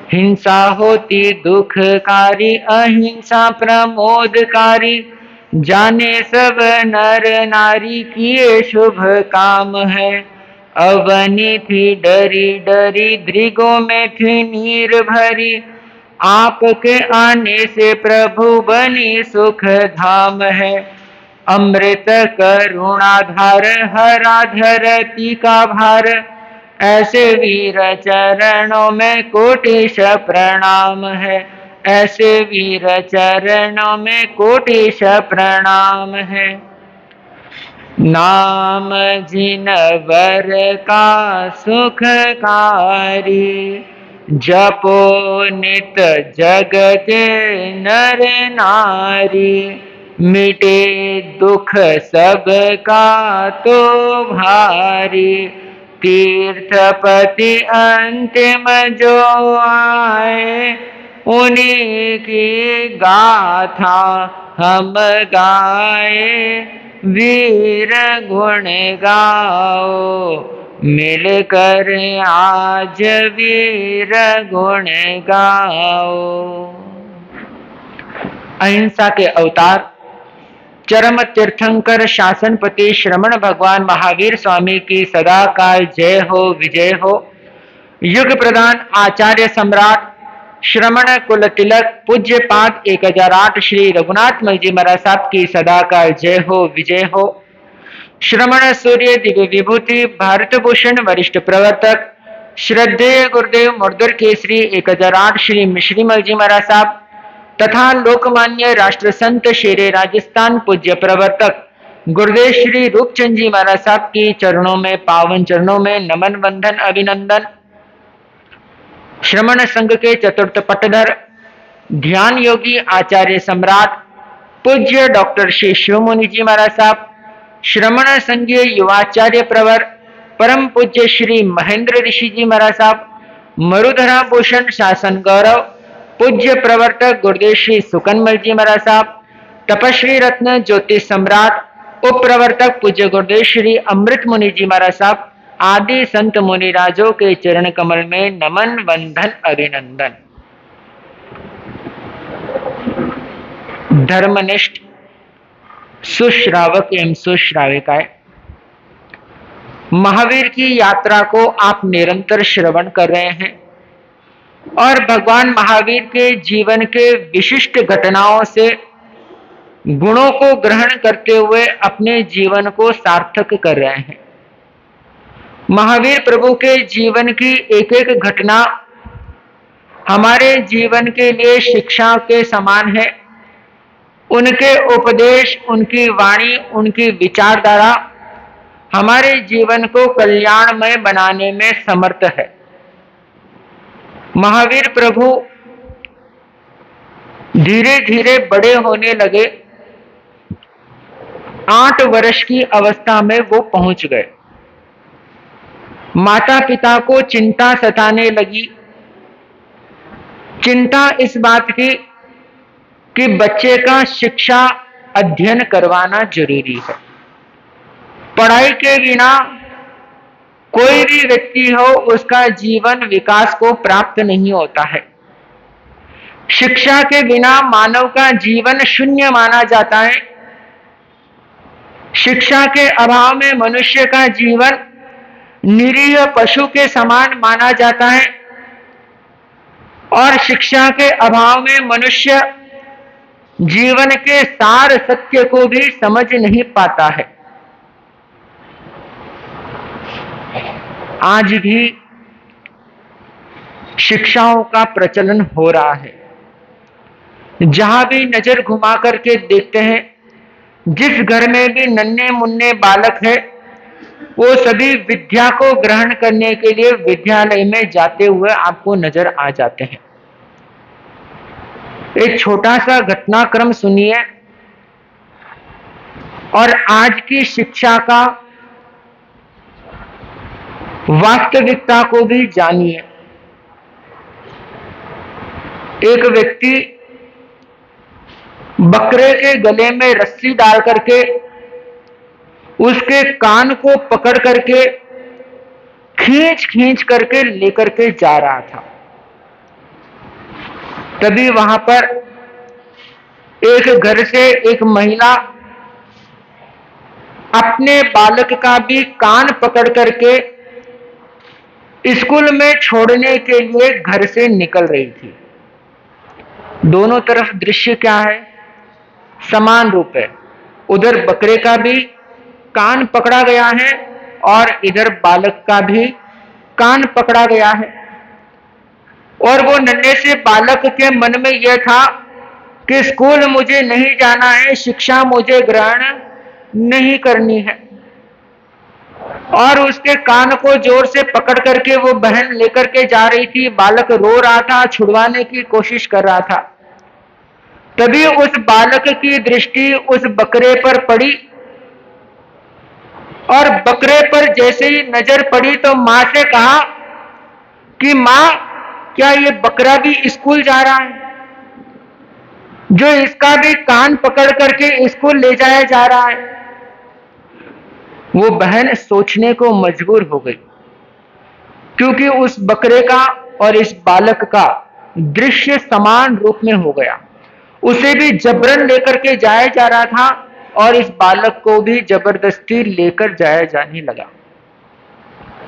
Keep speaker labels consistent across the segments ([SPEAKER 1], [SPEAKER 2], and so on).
[SPEAKER 1] हिंसा होती दुखकारी, अहिंसा प्रमोदकारी। जाने सब नर नारी किए शुभ काम है। अवनी थी डरी डरी, दृगों में थी नीर भरी। आपके आने से प्रभु बनी सुख धाम है। अमृत करुणाधार, हरा धरती का भार। ऐसे वीर चरणों में कोटिश प्रणाम है। ऐसे वीर चरणों में कोटिश प्रणाम है। नाम जिनवर का सुखकारी, जपो नित जग के नर नारी। मिटे दुख सबका तो भारी, तीर्थपति अंतिम जो आए। उन्हीं की गाथा हम गाए, वीर गुण गाओ। मिलकर आज वीर गुण गाओ। अहिंसा के अवतार चरम तीर्थंकर शासनपति श्रमण भगवान महावीर स्वामी की सदा काल जय हो, विजय हो। युग प्रधान आचार्य सम्राट श्रमण कुल तिलक पूज्यपाद 1008 श्री रघुनाथ मल जी महाराज साहब की सदा काल जय हो, विजय हो। श्रमण सूर्य दिव्य विभूति भारत भूषण वरिष्ठ प्रवर्तक श्रद्धेय गुरुदेव मुर्दर केसरी 1008 श्री मिश्री मल जी महाराज साहब तथा लोकमान्य राष्ट्र संत शेरे राजस्थान पूज्य प्रवर्तक गुरुदेव श्री रूपचंद जी महाराज साहब की चरणों में, पावन चरणों में नमन वंदन अभिनंदन। श्रमण संघ के चतुर्थ पटधर ध्यान योगी आचार्य सम्राट पूज्य डॉक्टर श्री शिवमुनि जी महाराज साहब, श्रमण संघीय युवाचार्य प्रवर परम पूज्य श्री महेंद्र ऋषि जी महाराज साहब, मरुधरा भूषण शासन गौरव पूज्य प्रवर्तक गुरुदेव श्री सुकनमल जी महाराज साहब, तपश्री रत्न ज्योतिष सम्राट उप प्रवर्तक पूज्य गुरुदेव श्री अमृत मुनि जी महाराज साहब आदि संत मुनि राजों के चरण कमल में नमन वंदन अभिनंदन। धर्मनिष्ठ सुश्रावक एवं सुश्राविकाएं, महावीर की यात्रा को आप निरंतर श्रवण कर रहे हैं और भगवान महावीर के जीवन के विशिष्ट घटनाओं से गुणों को ग्रहण करते हुए अपने जीवन को सार्थक कर रहे हैं। महावीर प्रभु के जीवन की एक एक घटना हमारे जीवन के लिए शिक्षा के समान है। उनके उपदेश, उनकी वाणी, उनकी विचारधारा हमारे जीवन को कल्याणमय बनाने में समर्थ है। महावीर प्रभु धीरे धीरे बड़े होने लगे। 8 वर्ष की अवस्था में वो पहुंच गए। माता पिता को चिंता सताने लगी। चिंता इस बात की कि बच्चे का शिक्षा अध्ययन करवाना जरूरी है। पढ़ाई के बिना कोई भी व्यक्ति हो उसका जीवन विकास को प्राप्त नहीं होता है। शिक्षा के बिना मानव का जीवन शून्य माना जाता है। शिक्षा के अभाव में मनुष्य का जीवन निरीह पशु के समान माना जाता है और शिक्षा के अभाव में मनुष्य जीवन के सार सत्य को भी समझ नहीं पाता है। आज भी शिक्षाओं का प्रचलन हो रहा है। जहां भी नजर घुमा करके देखते हैं, जिस घर में भी नन्हे मुन्ने बालक है वो सभी विद्या को ग्रहण करने के लिए विद्यालय में जाते हुए आपको नजर आ जाते हैं। एक छोटा सा घटनाक्रम सुनिए और आज की शिक्षा का वास्तविकता को भी जानिए। एक व्यक्ति बकरे के गले में रस्सी डाल करके उसके कान को पकड़ करके खींच करके लेकर के जा रहा था। तभी वहां पर एक घर से एक महिला अपने बालक का भी कान पकड़ करके स्कूल में छोड़ने के लिए घर से निकल रही थी। दोनों तरफ दृश्य क्या है? समान रूप है। उधर बकरे का भी कान पकड़ा गया है और इधर बालक का भी कान पकड़ा गया है। और वो नन्हे से बालक के मन में यह था कि स्कूल मुझे नहीं जाना है, शिक्षा मुझे ग्रहण नहीं करनी है। और उसके कान को जोर से पकड़ करके वो बहन लेकर के जा रही थी। बालक रो रहा था, छुड़वाने की कोशिश कर रहा था। तभी उस बालक की दृष्टि उस बकरे पर पड़ी और बकरे पर जैसे ही नजर पड़ी तो मां से कहा कि मां, क्या ये बकरा भी स्कूल जा रहा है, जो इसका भी कान पकड़ करके स्कूल ले जाया जा रहा है? वो बहन सोचने को मजबूर हो गई, क्योंकि उस बकरे का और इस बालक का दृश्य समान रूप में हो गया। उसे भी जबरन लेकर के जाया जा रहा था और इस बालक को भी जबरदस्ती लेकर जाया जाने लगा।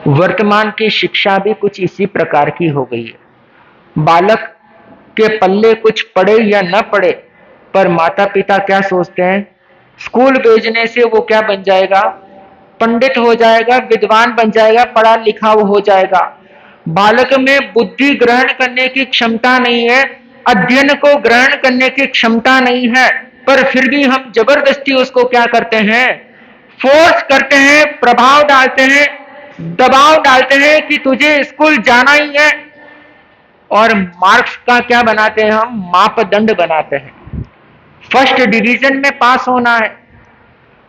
[SPEAKER 1] वर्तमान की शिक्षा भी कुछ इसी प्रकार की हो गई है। बालक के पल्ले कुछ पड़े या न पड़े, पर माता पिता क्या सोचते हैं? स्कूल भेजने से वो क्या बन जाएगा? पंडित हो जाएगा, विद्वान बन जाएगा, पढ़ा लिखा हो जाएगा। बालक में बुद्धि ग्रहण करने की क्षमता नहीं है, अध्ययन को ग्रहण करने की क्षमता नहीं है, पर फिर भी हम जबरदस्ती उसको क्या करते हैं? फोर्स करते हैं, प्रभाव डालते हैं, दबाव डालते हैं कि तुझे स्कूल जाना ही है। और मार्क्स का क्या बनाते हैं हम? मापदंड बनाते हैं। फर्स्ट डिवीजन में पास होना है,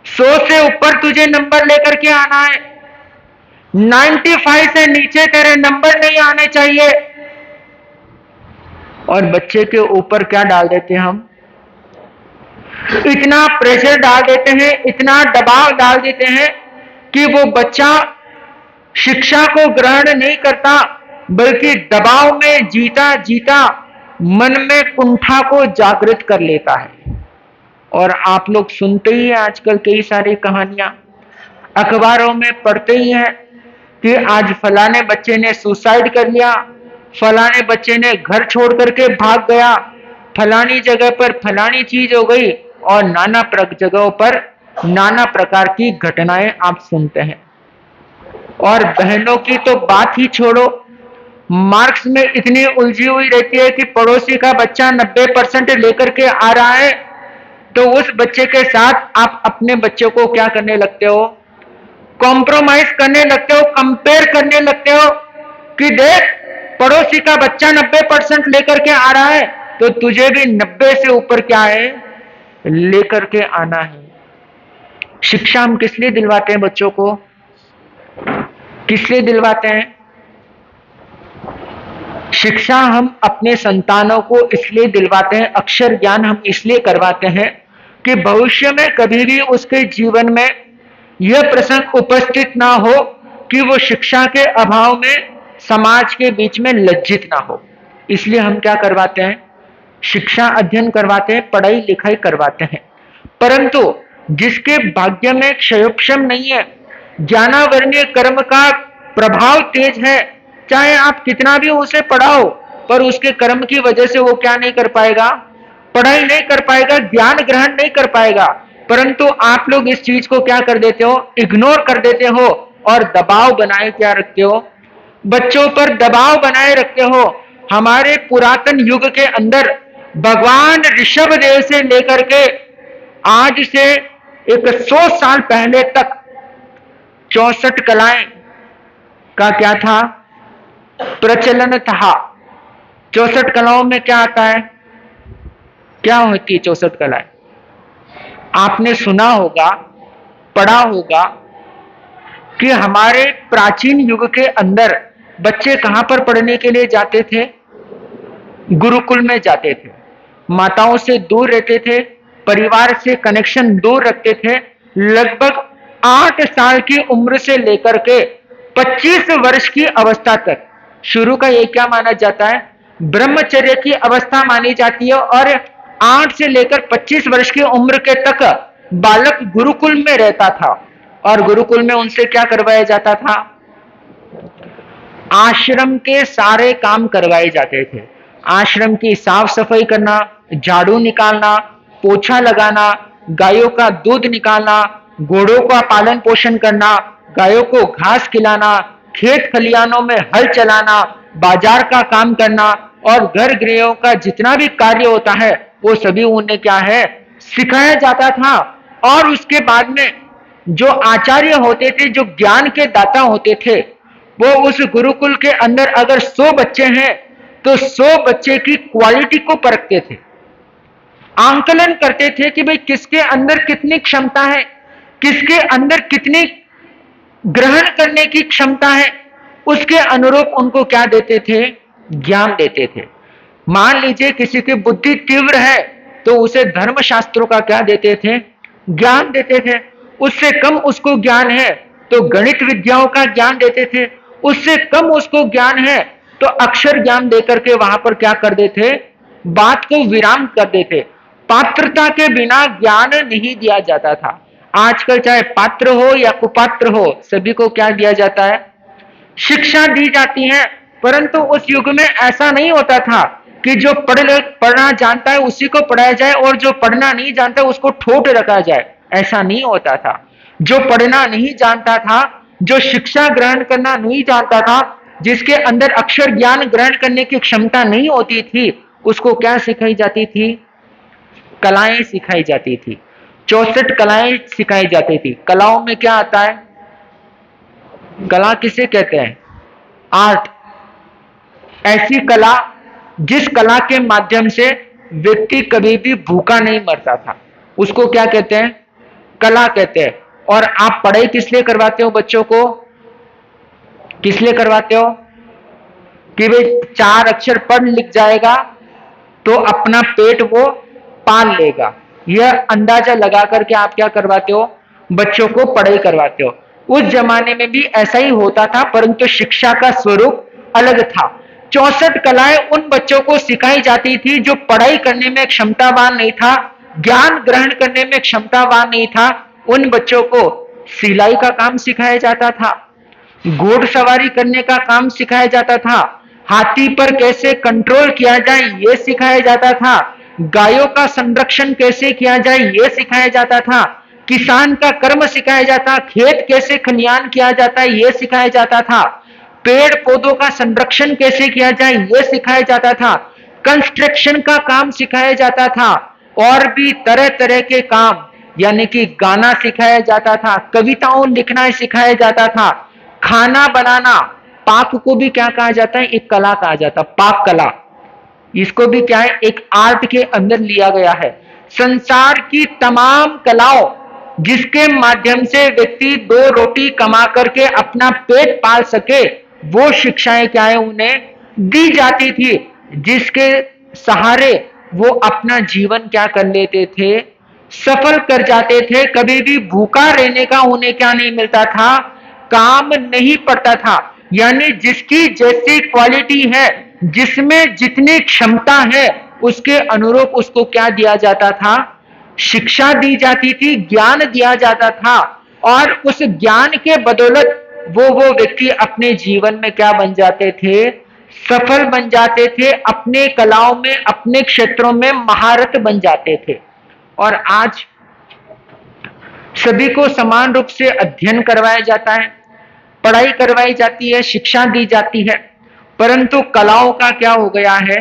[SPEAKER 1] 100 से ऊपर तुझे नंबर लेकर के आना है, 95 से नीचे तेरे नंबर नहीं आने चाहिए। और बच्चे के ऊपर क्या डाल देते हैं हम? इतना प्रेशर डाल देते हैं, इतना दबाव डाल देते हैं कि वो बच्चा शिक्षा को ग्रहण नहीं करता, बल्कि दबाव में जीता जीता मन में कुंठा को जागृत कर लेता है। और आप लोग सुनते ही हैं आजकल कई सारी कहानियां, अखबारों में पढ़ते ही हैं कि आज फलाने बच्चे ने सुसाइड कर लिया, फलाने बच्चे ने घर छोड़ करके भाग गया, फलानी जगह पर फलानी चीज हो गई, और नाना जगहों पर नाना प्रकार की घटनाएं आप सुनते हैं। और बहनों की तो बात ही छोड़ो, मार्क्स में इतनी उलझी हुई रहती है कि पड़ोसी का बच्चा 90% लेकर के आ रहा है, तो उस बच्चे के साथ आप अपने बच्चों को क्या करने लगते हो? कॉम्प्रोमाइज करने लगते हो, कंपेयर करने लगते हो कि देख, पड़ोसी का बच्चा 90% लेकर के आ रहा है, तो तुझे भी 90 से ऊपर क्या है? लेकर के आना है। शिक्षा हम किस लिए दिलवाते हैं बच्चों को? किस लिए दिलवाते हैं? शिक्षा हम अपने संतानों को इसलिए दिलवाते हैं, अक्षर ज्ञान हम इसलिए करवाते हैं कि भविष्य में कभी भी उसके जीवन में यह प्रसंग उपस्थित ना हो कि वो शिक्षा के अभाव में समाज के बीच में लज्जित ना हो। इसलिए हम क्या करवाते हैं? शिक्षा अध्ययन करवाते हैं, पढ़ाई लिखाई करवाते हैं। परंतु जिसके भाग्य में क्षयोक्षम नहीं है, ज्ञानावरणीय कर्म का प्रभाव तेज है, चाहे आप कितना भी उसे पढ़ाओ, पर उसके कर्म की वजह से वो क्या नहीं कर पाएगा? पढ़ाई नहीं कर पाएगा, ज्ञान ग्रहण नहीं कर पाएगा। परंतु आप लोग इस चीज को क्या कर देते हो? इग्नोर कर देते हो और दबाव बनाए क्या रखते हो? बच्चों पर दबाव बनाए रखते हो। हमारे पुरातन युग के अंदर भगवान ऋषभ देव से लेकर के आज से 100 साल पहले तक 64 कलाएं का क्या था? प्रचलन था। 64 कलाओं में क्या आता है? क्या होती है 64 कलाएं? आपने सुना होगा, पढ़ा होगा कि हमारे प्राचीन युग के अंदर बच्चे कहां पर पढ़ने के लिए जाते थे? गुरुकुल में जाते थे। माताओं से दूर रहते थे, परिवार से कनेक्शन दूर रखते थे। लगभग 8 साल की उम्र से लेकर के 25 वर्ष की अवस्था तक, शुरू का ये क्या माना जाता है? ब्रह्मचर्य की अवस्था मानी जाती है और 8 से लेकर 25 वर्ष की उम्र के तक बालक गुरुकुल में रहता था और गुरुकुल में उनसे क्या करवाया जाता था? आश्रम के सारे काम करवाए जाते थे। आश्रम की साफ सफाई करना, झाड़ू निकालना, पोछा लगाना, गायों का दूध निकालना, घोड़ों का पालन पोषण करना, गायों को घास खिलाना, खेत खलिहानों में हल चलाना, बाजार का काम करना और घर गृहों का जितना भी कार्य होता है वो सभी उन्हें क्या है, सिखाया जाता था। और उसके बाद में जो आचार्य होते थे, जो ज्ञान के दाता होते थे, वो उस गुरुकुल के अंदर अगर 100 बच्चे हैं तो 100 बच्चे की क्वालिटी को परखते थे, आंकलन करते थे कि भाई किसके अंदर कितनी क्षमता है, किसके अंदर कितनी ग्रहण करने की क्षमता है, उसके अनुरूप उनको क्या देते थे? ज्ञान देते थे। मान लीजिए किसी की बुद्धि तीव्र है तो उसे धर्मशास्त्रों का क्या देते थे? ज्ञान देते थे। उससे कम उसको ज्ञान है तो गणित विद्याओं का ज्ञान देते थे। उससे कम उसको ज्ञान है तो अक्षर ज्ञान देकर के वहां पर क्या कर देते? बात को विराम कर देते। पात्रता के बिना ज्ञान नहीं दिया जाता था। आजकल चाहे पात्र हो या कुपात्र हो, सभी को क्या दिया जाता है? शिक्षा दी जाती है। परंतु उस युग में ऐसा नहीं होता था कि जो पढ़ना जानता है उसी को पढ़ाया जाए और जो पढ़ना नहीं जानता उसको ठोट रखा जाए, ऐसा नहीं होता था। जो पढ़ना नहीं जानता था, जो शिक्षा ग्रहण करना नहीं जानता था, जिसके अंदर अक्षर ज्ञान ग्रहण करने की क्षमता नहीं होती थी, उसको क्या सिखाई जाती थी? कलाएं सिखाई जाती थी। 64 कलाएं सिखाई जाती थी। कलाओं में क्या आता है? कला किसे कहते हैं? आर्ट। ऐसी कला जिस कला के माध्यम से व्यक्ति कभी भी भूखा नहीं मरता था, उसको क्या कहते हैं? कला कहते हैं। और आप पढ़ाई किस लिए करवाते हो बच्चों को? किस लिए करवाते हो? कि वे 4 अक्षर पढ़ लिख जाएगा तो अपना पेट वो पाल लेगा। यह अंदाजा लगा करके आप क्या करवाते हो? बच्चों को पढ़ाई करवाते हो। उस जमाने में भी ऐसा ही होता था, परंतु शिक्षा का स्वरूप अलग था। 64 कलाएं उन बच्चों को सिखाई जाती थी जो पढ़ाई करने में क्षमतावान नहीं था, ज्ञान ग्रहण करने में क्षमतावान नहीं था। उन बच्चों को सिलाई का काम सिखाया जाता था, घोड़सवारी करने का काम सिखाया जाता था, हाथी पर कैसे कंट्रोल किया जाए यह सिखाया जाता था, गायों का संरक्षण कैसे किया जाए यह सिखाया जाता था, किसान का कर्म सिखाया जाता, खेत कैसे खलिहान किया जाता है यह सिखाया जाता था, पेड़ पौधों का संरक्षण कैसे किया जाए यह सिखाया जाता था, कंस्ट्रक्शन का काम सिखाया जाता था, और भी तरह तरह के काम, यानी कि गाना सिखाया जाता था, कविताओं लिखना सिखाया जाता था, खाना बनाना, पाक को भी क्या कहा जाता है? एक कला कहा जाता है, पाक कला। इसको भी क्या है? एक आर्ट के अंदर लिया गया है। संसार की तमाम कलाओं जिसके माध्यम से व्यक्ति 2 रोटी कमा करके अपना पेट पाल सके, वो शिक्षाएं क्या है? उन्हें दी जाती थी, जिसके सहारे वो अपना जीवन क्या कर लेते थे? सफल कर जाते थे। कभी भी भूखा रहने का उन्हें क्या नहीं मिलता था? काम नहीं पड़ता था। यानी जिसकी जैसी क्वालिटी है, जिसमें जितनी क्षमता है, उसके अनुरूप उसको क्या दिया जाता था? शिक्षा दी जाती थी, ज्ञान दिया जाता था। और उस ज्ञान के बदौलत वो व्यक्ति अपने जीवन में क्या बन जाते थे? सफल बन जाते थे, अपने कलाओं में, अपने क्षेत्रों में महारत बन जाते थे। और आज सभी को समान रूप से अध्ययन करवाया जाता है, पढ़ाई करवाई जाती है, शिक्षा दी जाती है, परंतु कलाओं का क्या हो गया है?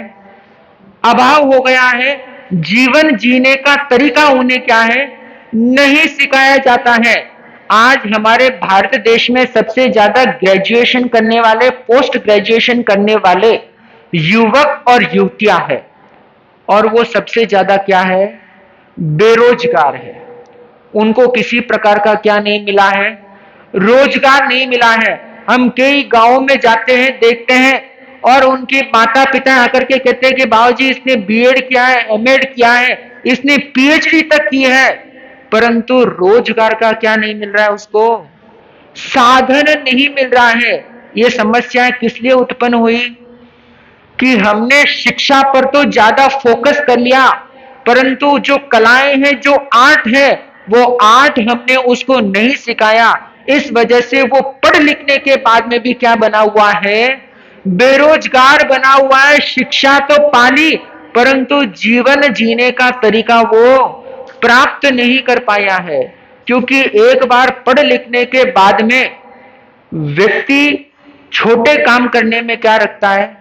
[SPEAKER 1] अभाव हो गया है। जीवन जीने का तरीका उन्हें क्या है? नहीं सिखाया जाता है। आज हमारे भारत देश में सबसे ज्यादा ग्रेजुएशन करने वाले, पोस्ट ग्रेजुएशन करने वाले युवक और युवतियां हैं, और वो सबसे ज्यादा क्या है? बेरोजगार है। उनको किसी प्रकार का क्या नहीं मिला है? रोजगार नहीं मिला है। हम कई गांवों में जाते हैं, देखते हैं, और उनके माता पिता आकर के कहते हैं कि बाबूजी इसने बीएड किया है, एमएड किया है, इसने पीएचडी तक की है, परंतु रोजगार का क्या नहीं मिल रहा है उसको? साधन नहीं मिल रहा है। ये समस्या किस लिए उत्पन्न हुई? कि हमने शिक्षा पर तो ज्यादा फोकस कर लिया, परंतु जो कलाएं हैं, जो आर्ट है, वो आर्ट हमने उसको नहीं सिखाया। इस वजह से वो पढ़ लिखने के बाद में भी क्या बना हुआ है, बेरोजगार बना हुआ है। शिक्षा तो पाली, परंतु जीवन जीने का तरीका वो प्राप्त नहीं कर पाया है। क्योंकि एक बार पढ़ लिखने के बाद में व्यक्ति छोटे काम करने में क्या रखता है,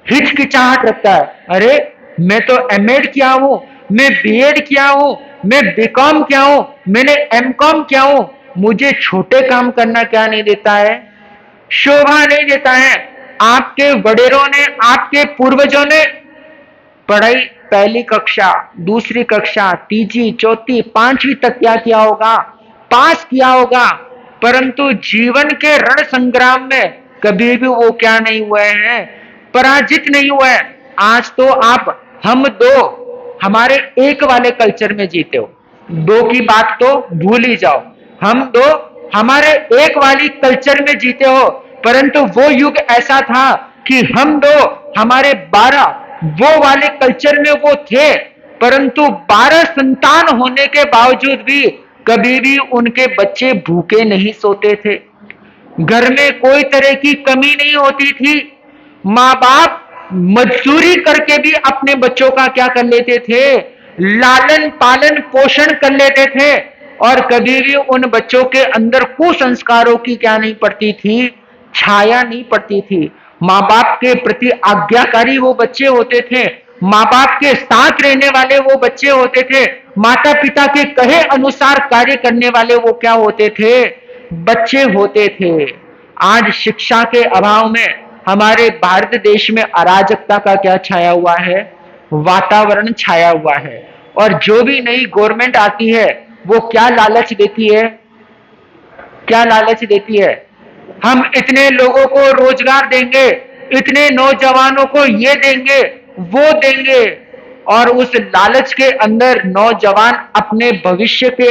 [SPEAKER 1] हिचकिचाहट रखता है। अरे मैं तो एमएड किया हूं, मैं बीएड किया हूं, मैं बीकॉम किया हूं, मैंने एमकॉम किया हूं, मुझे छोटे काम करना क्या नहीं देता है, शोभा नहीं देता है। आपके वडेरों ने, आपके पूर्वजों ने पढ़ाई पहली कक्षा, दूसरी कक्षा, तीसरी, चौथी, पांचवी तक क्या किया होगा, पास किया होगा, परंतु जीवन के रण संग्राम में कभी भी वो क्या नहीं हुए हैं, पराजित नहीं हुए। आज तो आप हम दो हमारे एक वाले कल्चर में जीते हो, दो की बात तो भूल ही जाओ। हम दो हमारे एक वाली कल्चर में जीते हो, परंतु वो युग ऐसा था कि हम दो हमारे 12 वो वाले कल्चर में वो थे, परंतु 12 संतान होने के बावजूद भी कभी भी उनके बच्चे भूखे नहीं सोते थे। घर में कोई तरह की कमी नहीं होती थी। माँ बाप मजदूरी करके भी अपने बच्चों का क्या कर लेते थे, लालन पालन पोषण कर लेते थे। और कभी भी उन बच्चों के अंदर कुसंस्कारों की क्या नहीं पड़ती थी, छाया नहीं पड़ती थी। माँ बाप के प्रति आज्ञाकारी वो बच्चे होते थे, माँ बाप के साथ रहने वाले वो बच्चे होते थे, माता पिता के कहे अनुसार कार्य करने वाले वो क्या होते थे, बच्चे होते थे। आज शिक्षा के अभाव में हमारे भारत देश में अराजकता का क्या छाया हुआ है, वातावरण छाया हुआ है। और जो भी नई गवर्नमेंट आती है वो क्या लालच देती है, क्या लालच देती है, हम इतने लोगों को रोजगार देंगे, इतने नौजवानों को ये देंगे वो देंगे, और उस लालच के अंदर नौजवान अपने भविष्य के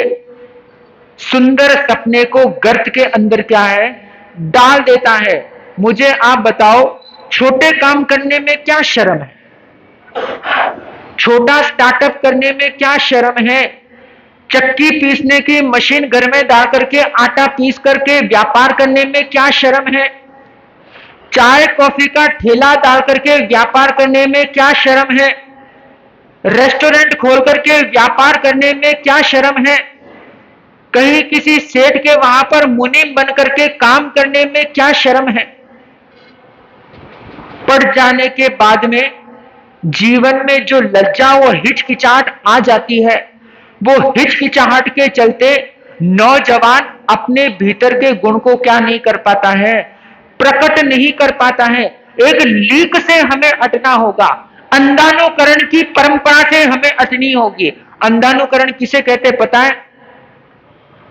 [SPEAKER 1] सुंदर सपने को गर्त के अंदर क्या है, डाल देता है। मुझे आप बताओ, छोटे काम करने में क्या शर्म है, छोटा स्टार्टअप करने में क्या शर्म है, चक्की पीसने की मशीन घर में डाल करके आटा पीस करके व्यापार करने में क्या शर्म है, चाय कॉफी का ठेला डाल करके व्यापार करने में क्या शर्म है, रेस्टोरेंट खोल करके व्यापार करने में क्या शर्म है, कहीं किसी सेठ के वहां पर मुनीम बन करके काम करने में क्या शर्म है। पढ़ जाने के बाद में जीवन में जो लज्जा वो हिचकिचाहट आ जाती है, वो हिचकिचाहट के चलते नौजवान अपने भीतर के गुण को क्या नहीं कर पाता है, प्रकट नहीं कर पाता है। एक लीक से हमें हटना होगा, अंधानुकरण की परंपरा से हमें हटनी होगी। अंधानुकरण किसे कहते पता है,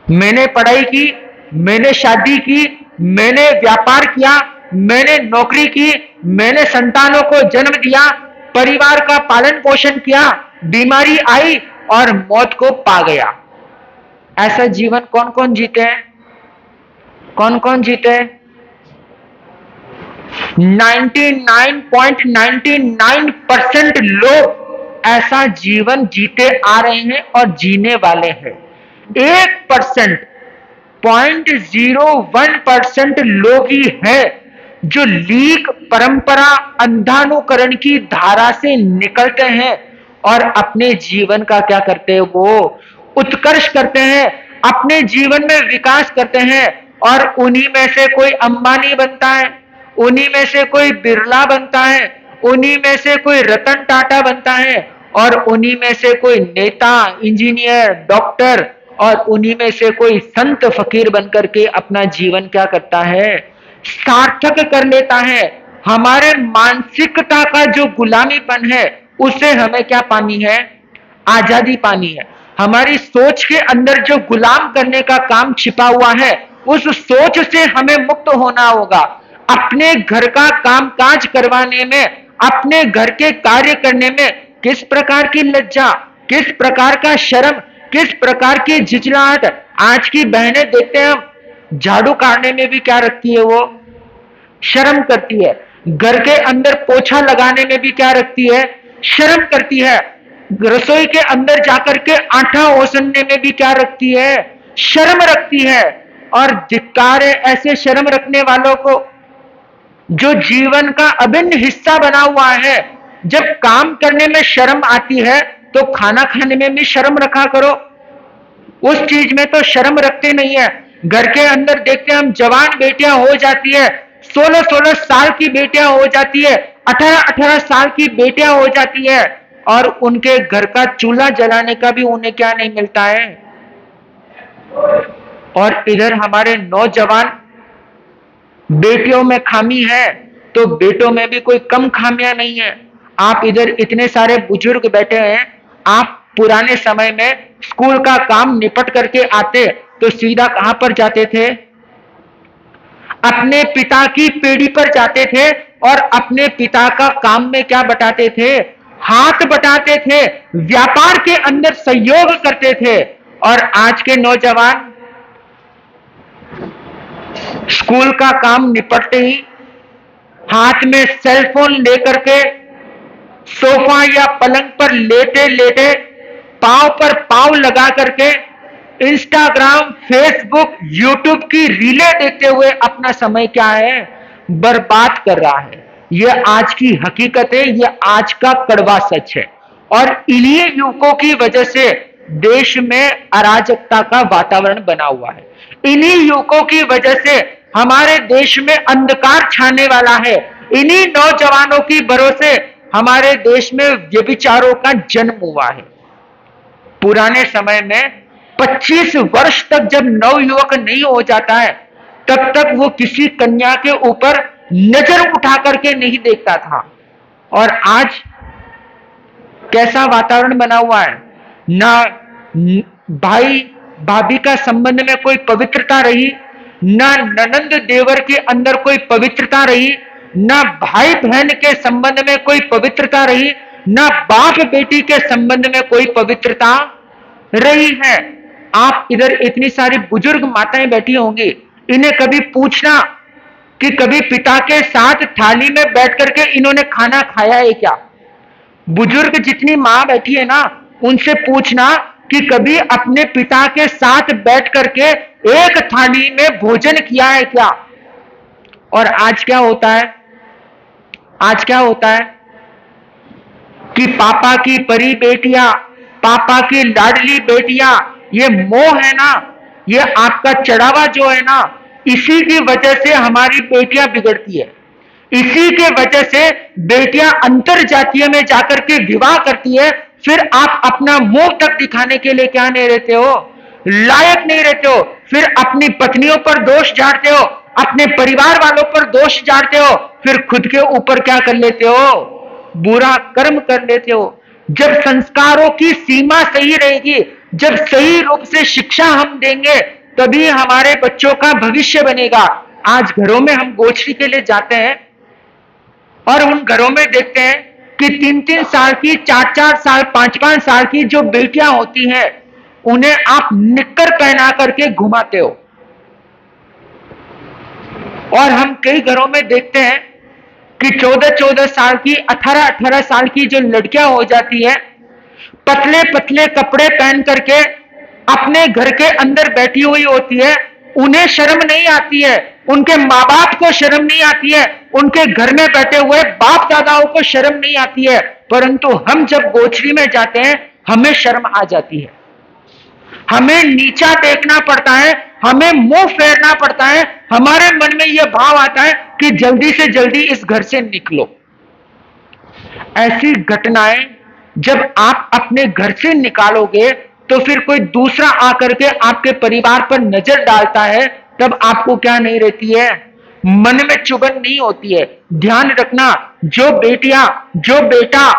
[SPEAKER 1] मैंने पढ़ाई की, मैंने शादी की, मैंने व्यापार किया, मैंने नौकरी की, मैंने संतानों को जन्म दिया, परिवार का पालन पोषण किया, बीमारी आई और मौत को पा गया। ऐसा जीवन कौन कौन जीते हैं, कौन कौन जीते हैं? 99.99% लोग ऐसा जीवन जीते आ रहे हैं और जीने वाले हैं। 1% 0.01% लोग ही है जो लीक परंपरा अंधानुकरण की धारा से निकलते हैं और अपने जीवन का क्या करते हैं, वो उत्कर्ष करते हैं, अपने जीवन में विकास करते हैं। और उन्हीं में से कोई अंबानी बनता है, उन्हीं में से कोई बिरला बनता है, उन्हीं में से कोई रतन टाटा बनता है, और उन्हीं में से कोई नेता, इंजीनियर, डॉक्टर, और उन्हीं में से कोई संत फकीर बनकर के अपना जीवन क्या करता है, सार्थक कर लेता है। हमारे मानसिकता का जो गुलामीपन है उससे हमें क्या पानी है, आजादी पानी है। हमारी सोच के अंदर जो गुलाम करने का काम छिपा हुआ है, उस सोच से हमें मुक्त होना होगा। अपने घर का कामकाज करवाने में, अपने घर के कार्य करने में किस प्रकार की लज्जा, किस प्रकार का शर्म, किस प्रकार की झिझलाहट। आज की बहनें देखते हैं हम, झाड़ू काटने में भी क्या रखती है, वो शर्म करती है। घर के अंदर पोछा लगाने में भी क्या रखती है, शर्म करती है। रसोई के अंदर जाकर के आटा ओसने में भी क्या रखती है, शर्म रखती है। और धिक्कार है ऐसे शर्म रखने वालों को, जो जीवन का अभिन्न हिस्सा बना हुआ है। जब काम करने में शर्म आती है तो खाना खाने में भी शर्म रखा करो। उस चीज में तो शर्म रखते नहीं है। घर के अंदर देखते हैं हम, जवान बेटियां हो जाती है, 16-16 साल की बेटियां हो जाती है, 18-18 साल की बेटियां हो जाती है, और उनके घर का चूल्हा जलाने का भी उन्हें क्या नहीं मिलता है। और इधर हमारे नौजवान बेटियों में खामी है तो बेटों में भी कोई कम खामियां नहीं है। आप इधर इतने सारे बुजुर्ग बैठे हैं, आप पुराने समय में स्कूल का काम निपट करके आते तो सीधा कहां पर जाते थे, अपने पिता की पीढ़ी पर जाते थे, और अपने पिता का काम में क्या बटाते थे, हाथ बटाते थे, व्यापार के अंदर सहयोग करते थे। और आज के नौजवान स्कूल का काम निपटते ही हाथ में सेलफोन लेकर के सोफा या पलंग पर लेटे लेटे पांव पर पांव लगा करके इंस्टाग्राम, फेसबुक, यूट्यूब की रीलें देखते हुए अपना समय क्या है, बर्बाद कर रहा है। यह आज की हकीकत है, यह आज का कड़वा सच है। और इन्हीं युवकों की वजह से देश में अराजकता का वातावरण बना हुआ है। इन्हीं युवकों की वजह से हमारे देश में अंधकार छाने वाला है। इन्हीं नौजवानों की भरोसे हमारे देश में व्यभिचारों का जन्म हुआ है। पुराने समय में 25 वर्ष तक जब नवयुवक नहीं हो जाता है, तब तक वो किसी कन्या के ऊपर नजर उठा करके नहीं देखता था। और आज कैसा वातावरण बना हुआ है, ना भाई भाभी का संबंध में कोई पवित्रता रही, ना ननंद देवर के अंदर कोई पवित्रता रही, ना भाई बहन के संबंध में कोई पवित्रता रही, ना बाप बेटी के संबंध में कोई पवित्रता रही है। आप इधर इतनी सारी बुजुर्ग माताएं बैठी होंगी, इन्हें कभी पूछना कि कभी पिता के साथ थाली में बैठ करके इन्होंने खाना खाया है क्या। बुजुर्ग जितनी मां बैठी है ना, उनसे पूछना कि कभी अपने पिता के साथ बैठ करके एक थाली में भोजन किया है क्या। और आज क्या होता है, आज क्या होता है कि पापा की परी बेटियां, पापा की लाडली बेटियां, ये मोह है ना, ये आपका चढ़ावा जो है ना, इसी की वजह से हमारी बेटियां बिगड़ती है। इसी के वजह से बेटियां अंतर जातीय में जाकर के विवाह करती है। फिर आप अपना मुंह तक दिखाने के लिए क्या नहीं रहते हो, लायक नहीं रहते हो। फिर अपनी पत्नियों पर दोष झाड़ते हो, अपने परिवार वालों पर दोष झाड़ते हो, फिर खुद के ऊपर क्या कर लेते हो, बुरा कर्म कर लेते हो। जब संस्कारों की सीमा सही रहेगी, जब सही रूप से शिक्षा हम देंगे, तभी हमारे बच्चों का भविष्य बनेगा। आज घरों में हम गोचरी के लिए जाते हैं और उन घरों में देखते हैं कि 3-3 साल की, 4-4 साल, 5-5 साल की जो बेटियां होती हैं, उन्हें आप निक्कर पहना करके घुमाते हो। और हम कई घरों में देखते हैं कि 14-14 साल की, 18-18 साल की जो लड़कियां हो जाती है, पतले पतले कपड़े पहन करके अपने घर के अंदर बैठी हुई होती है। उन्हें शर्म नहीं आती है, उनके माँ बाप को शर्म नहीं आती है, उनके घर में बैठे हुए बाप दादाओं को शर्म नहीं आती है। परंतु हम जब गोचरी में जाते हैं, हमें शर्म आ जाती है, हमें नीचा देखना पड़ता है, हमें मुंह फेरना पड़ता है। हमारे मन में यह भाव आता है कि जल्दी से जल्दी इस घर से निकलो। ऐसी घटनाएं जब आप अपने घर से निकालोगे, तो फिर कोई दूसरा आकर के आपके परिवार पर नजर डालता है, तब आपको क्या नहीं रहती है, मन में चुभन नहीं होती है। ध्यान रखना, जो बेटियां, जो बेटा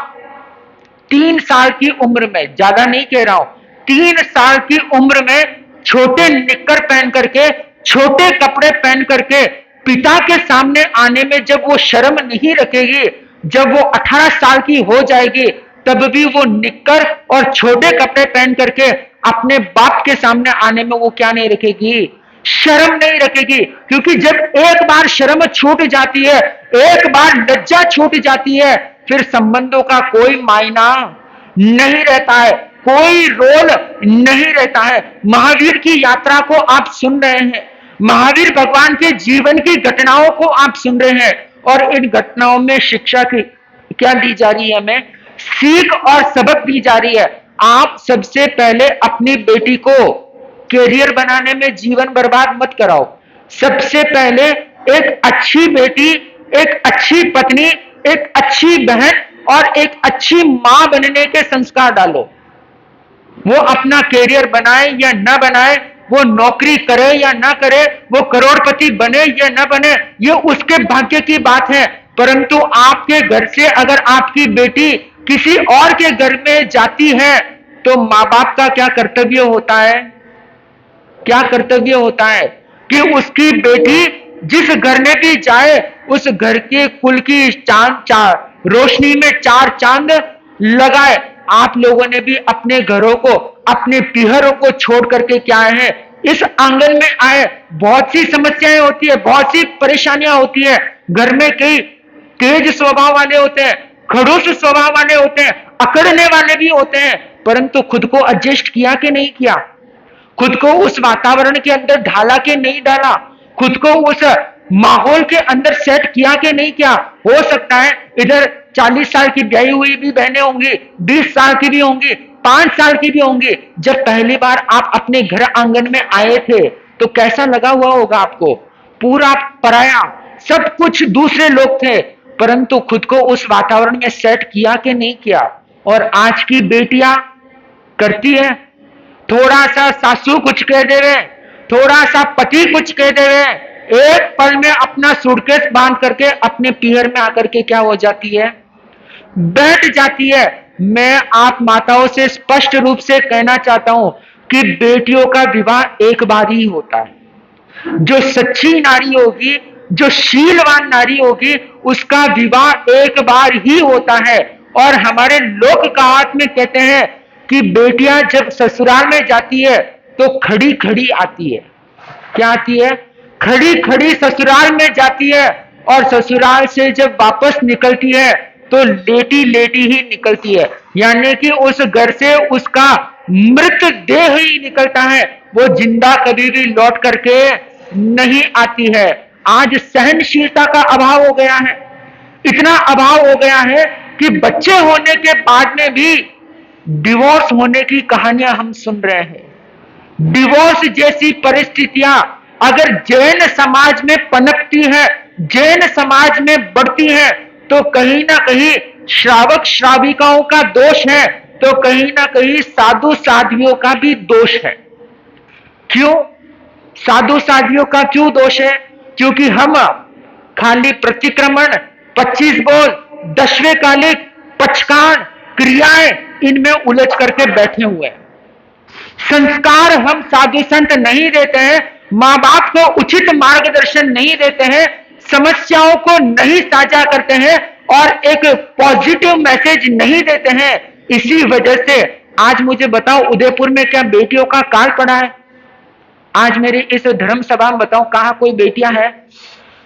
[SPEAKER 1] 3 साल की उम्र में, ज्यादा नहीं कह रहा हूं, 3 साल की उम्र में छोटे निक्कर पहन करके, छोटे कपड़े पहन करके पिता के सामने आने में जब वो शर्म नहीं रखेगी, जब वो 18 साल की हो जाएगी, तब भी वो निक्कर और छोटे कपड़े पहन करके अपने बाप के सामने आने में वो क्या नहीं रखेगी, शर्म नहीं रखेगी, क्योंकि जब एक बार शर्म छूट जाती है, एक बार लज्जा छूट जाती है, फिर संबंधों का कोई मायना नहीं रहता है, कोई रोल नहीं रहता है। महावीर की यात्रा को आप सुन रहे हैं, महावीर भगवान के जीवन की घटनाओं को आप सुन रहे हैं, और इन घटनाओं में शिक्षा की क्या दी जा रही है, हमें सीख और सबक दी जा रही है। आप सबसे पहले अपनी बेटी को कैरियर बनाने में जीवन बर्बाद मत कराओ। सबसे पहले एक अच्छी बेटी, एक अच्छी पत्नी, एक अच्छी बहन और एक अच्छी मां बनने के संस्कार डालो। वो अपना कैरियर बनाए या ना बनाए, वो नौकरी करे या ना करे, वो करोड़पति बने या ना बने, ये उसके भाग्य की बात है। परंतु आपके घर से अगर आपकी बेटी किसी और के घर में जाती है, तो माँ बाप का क्या कर्तव्य होता है, क्या कर्तव्य होता है कि उसकी बेटी जिस घर में भी जाए, उस घर के कुल की रोशनी में चार चांद लगाए। आप लोगों ने भी अपने घरों को, अपने पिहरों को छोड़ करके क्या है, इस आंगन में आए। बहुत सी समस्याएं होती है, बहुत सी परेशानियां होती है। घर में कई तेज स्वभाव वाले होते हैं, खड़ूस स्वभाव वाले होते हैं, अकड़ने वाले भी होते हैं, परंतु खुद को एडजस्ट किया कि नहीं किया, खुद को उस वातावरण के अंदर ढाला के नहीं डाला, खुद को उस माहौल के अंदर सेट किया कि नहीं किया। हो सकता है इधर 40 साल की ब्याही हुई भी बहनें होंगी, 20 साल की भी होंगी, 5 साल की भी होंगी। जब पहली बार आप अपने घर आंगन में आए थे तो कैसा लगा हुआ होगा आपको, पूरा पराया, सब कुछ दूसरे लोग थे, परंतु खुद को उस वातावरण में सेट किया कि नहीं किया। और आज की बेटियां करती है, थोड़ा सा सासू कुछ कह देवे, थोड़ा सा पति कुछ कह देवे, एक पल में अपना सूटकेस बांध करके अपने पीहर में आकर के क्या हो जाती है, बैठ जाती है। मैं आप माताओं से स्पष्ट रूप से कहना चाहता हूं कि बेटियों का विवाह एक बार ही होता है। जो सच्ची नारी होगी, जो शीलवान नारी होगी, उसका विवाह एक बार ही होता है। और हमारे लोक कहावत में कहते हैं कि बेटियां जब ससुराल में जाती है तो खड़ी खड़ी आती है। क्या आती है, खड़ी खड़ी ससुराल में जाती है, और ससुराल से जब वापस निकलती है तो लेटी लेटी ही निकलती है, यानी कि उस घर से उसका मृत देह ही निकलता है, वो जिंदा कभी भी लौट करके नहीं आती है। आज सहनशीलता का अभाव हो गया है, इतना अभाव हो गया है कि बच्चे होने के बाद में भी डिवोर्स होने की कहानियां हम सुन रहे हैं। डिवोर्स जैसी परिस्थितियां अगर जैन समाज में पनपती है, जैन समाज में बढ़ती है, तो कहीं ना कहीं श्रावक श्राविकाओं का दोष है, तो कहीं ना कहीं साधु साध्वियों का भी दोष है। क्यों साधु साध्वियों का क्यों दोष है? क्योंकि हम खाली प्रतिक्रमण, 25 बोल, 10वें कालिक, पचकान, क्रियाएं, इनमें उलझ करके बैठे हुए हैं। संस्कार हम साधु संत नहीं देते हैं, माँ बाप को उचित मार्गदर्शन नहीं देते हैं, समस्याओं को नहीं साझा करते हैं और एक पॉजिटिव मैसेज नहीं देते हैं। इसी वजह से आज मुझे बताओ, उदयपुर में क्या बेटियों का काल पड़ा है? आज मेरी इस धर्म सभा में बताओ, कहां कोई बेटियां हैं?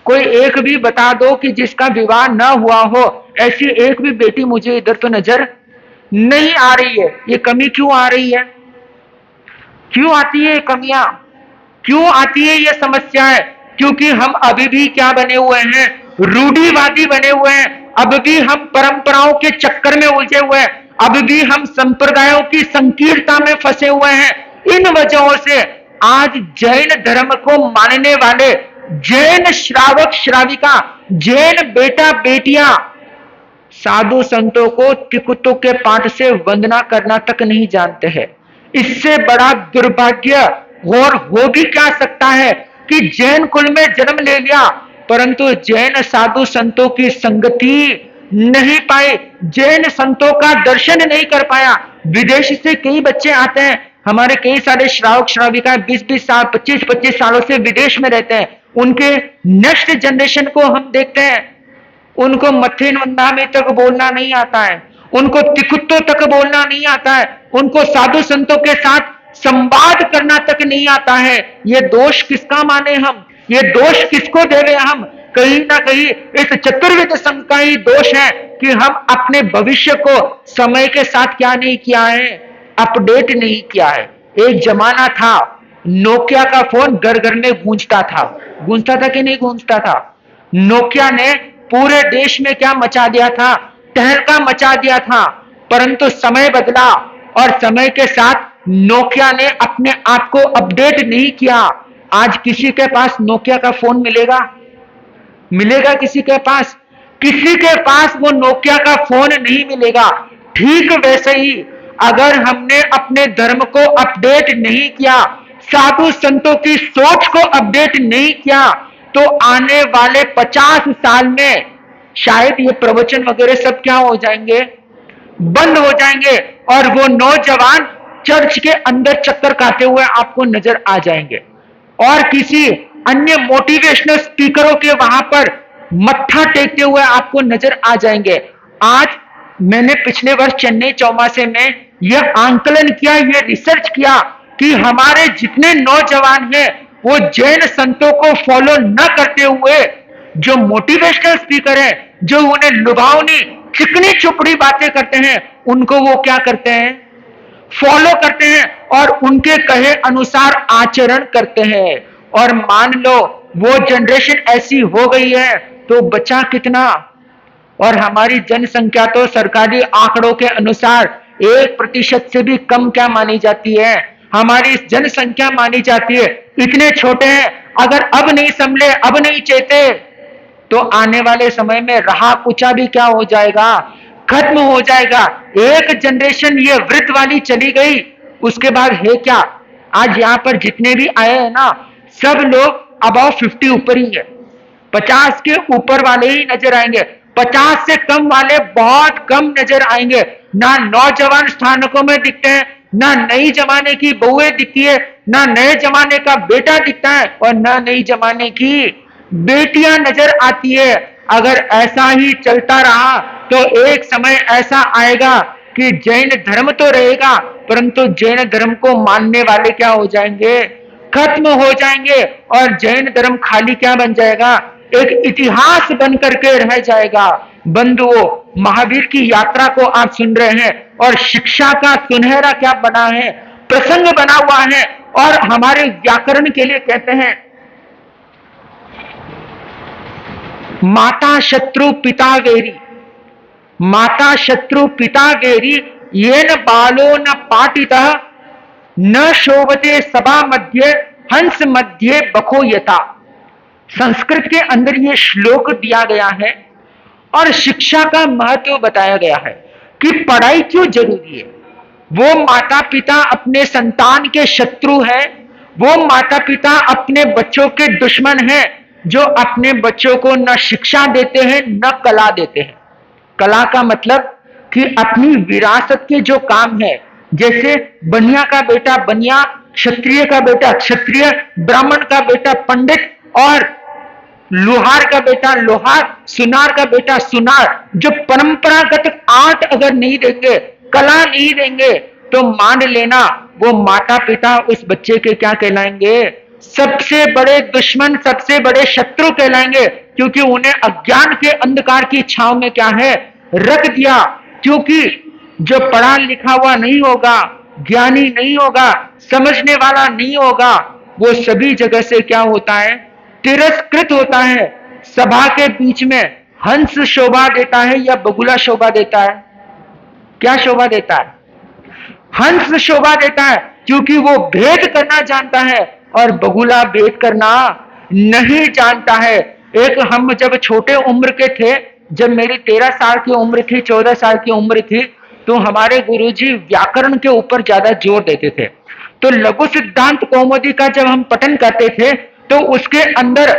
[SPEAKER 1] कोई एक भी बता दो कि जिसका विवाह ना हुआ हो, ऐसी एक भी बेटी मुझे इधर तो नजर नहीं आ रही है। ये कमी क्यों आ रही है? क्यों आती है कमियां, क्यों आती है ये समस्याएं? क्योंकि हम अभी भी क्या बने हुए हैं, रूढ़िवादी बने हुए हैं। अब भी हम परंपराओं के चक्कर में उलझे हुए हैं, अब भी हम संप्रदायों की संकीर्णता में फंसे हुए हैं। इन वजहों से आज जैन धर्म को मानने वाले जैन श्रावक श्राविका, जैन बेटा बेटियां साधु संतों को त्रिकुटों के पाठ से वंदना करना तक नहीं जानते हैं। इससे बड़ा दुर्भाग्य और हो भी क्या सकता है कि जैन कुल में जन्म ले लिया, परंतु जैन साधु संतों की संगति नहीं पाई, जैन संतों का दर्शन नहीं कर पाया। विदेश से कई बच्चे आते हैं, हमारे कई सारे श्रावक श्राविका 20-20 साल, 25-25 सालों से विदेश में रहते हैं। उनके नेक्स्ट जनरेशन को हम देखते हैं, उनको मथे नंदा में तक बोलना नहीं आता है, उनको तिकुत्तों तक बोलना नहीं आता है, उनको साधु संतों के साथ संवाद करना तक नहीं आता है। ये दोष किसका माने हम, ये दोष किसको देवे हम? कहीं ना कहीं इस चतुर्विध संघ का ही दोष है कि हम अपने भविष्य को समय के साथ क्या नहीं किया है, अपडेट नहीं किया है। एक जमाना था नोकिया का फोन घर घर में गूंजता था कि नहीं गूंजता था? नोकिया ने पूरे देश में क्या मचा दिया था, तहलका मचा दिया था। परंतु समय बदला और समय के साथ नोकिया ने अपने आप को अपडेट नहीं किया। आज किसी के पास नोकिया का फोन मिलेगा? मिलेगा किसी के पास? किसी के पास वो नोकिया का फोन नहीं मिलेगा। ठीक वैसे ही अगर हमने अपने धर्म को अपडेट नहीं किया, साधु संतों की सोच को अपडेट नहीं किया, तो आने वाले 50 साल में शायद ये प्रवचन वगैरह सब क्या हो जाएंगे, बंद हो जाएंगे और वो नौजवान चर्च के अंदर चक्कर काटते हुए आपको नजर आ जाएंगे और किसी अन्य मोटिवेशनल स्पीकरों के वहां पर मत्था टेकते हुए आपको नजर आ जाएंगे। आज मैंने पिछले वर्ष चेन्नई चौमासे में यह आंकलन किया, यह रिसर्च किया कि हमारे जितने नौजवान हैं वो जैन संतों को फॉलो न करते हुए जो मोटिवेशनल स्पीकर है, जो उन्हें लुभावनी चिकनी चुपड़ी बातें करते हैं, उनको वो क्या करते हैं, फॉलो करते हैं और उनके कहे अनुसार आचरण करते हैं। और मान लो वो जनरेशन ऐसी हो गई है तो बचा कितना? और हमारी जनसंख्या तो सरकारी आंकड़ों के अनुसार 1% से भी कम क्या मानी जाती है? हमारी जनसंख्या मानी जाती है। इतने छोटे हैं, अगर अब नहीं संभले, अब नहीं चेते, तो आने वाले समय में रहा कुचा भी क्या हो जाएगा, खत्म हो जाएगा। एक जनरेशन ये वृत्त वाली चली गई, उसके बाद है क्या? आज यहां पर जितने भी आए हैं ना, सब लोग अबाउ 50 ऊपर ही है। 50 के ऊपर वाले ही नजर आएंगे, 50 से कम वाले बहुत कम नजर आएंगे। ना नौजवान स्थानकों में दिखते हैं, ना नई जमाने की बहुएं दिखती है, ना नए जमाने का बेटा दिखता है और ना नई जमाने की बेटियां नजर आती है। अगर ऐसा ही चलता रहा तो एक समय ऐसा आएगा कि जैन धर्म तो रहेगा परंतु जैन धर्म को मानने वाले क्या हो जाएंगे, खत्म हो जाएंगे और जैन धर्म खाली क्या बन जाएगा, एक इतिहास बन करके रह जाएगा। बंधुओं, महावीर की यात्रा को आप सुन रहे हैं और शिक्षा का सुनहरा क्या बना है, प्रसंग बना हुआ है। और हमारे व्याकरण के लिए कहते हैं माता शत्रु पिता वेरी, माता शत्रु पिता वेरी, येन बालो न पाटितः न शोभते सभा मध्य हंस मध्य बखो यथा। संस्कृत के अंदर यह श्लोक दिया गया है और शिक्षा का महत्व बताया गया है कि पढ़ाई क्यों जरूरी है। वो माता पिता अपने संतान के शत्रु हैं, वो माता पिता अपने बच्चों के दुश्मन हैं जो अपने बच्चों को न शिक्षा देते हैं न कला देते हैं। कला का मतलब कि अपनी विरासत के जो काम है, जैसे बनिया का बेटा बनिया, क्षत्रिय का बेटा क्षत्रिय, ब्राह्मण का बेटा पंडित और लोहार का बेटा लोहार, सुनार का बेटा सुनार। जो परंपरागत आर्ट अगर नहीं देंगे, कला नहीं देंगे, तो मान लेना वो माता पिता उस बच्चे के क्या कहलाएंगे, सबसे बड़े दुश्मन, सबसे बड़े शत्रु कहलाएंगे। क्योंकि उन्हें अज्ञान के अंधकार की छांव में क्या है, रख दिया। क्योंकि जो पढ़ा लिखा हुआ नहीं होगा, ज्ञानी नहीं होगा, समझने वाला नहीं होगा, वो सभी जगह से क्या होता है, तिरस्कृत होता है। सभा के बीच में हंस शोभा देता है या बगुला शोभा देता है? क्या शोभा देता है? हंस शोभा देता है, क्योंकि वो भेद करना जानता है और बगुला भेद करना नहीं जानता है। एक हम जब छोटे उम्र के थे, जब मेरी 13 साल की उम्र थी, 14 साल की उम्र थी, तो हमारे गुरुजी व्याकरण के ऊपर ज्यादा जोर देते थे। तो लघु सिद्धांत कौमुदी का जब हम पठन करते थे तो उसके अंदर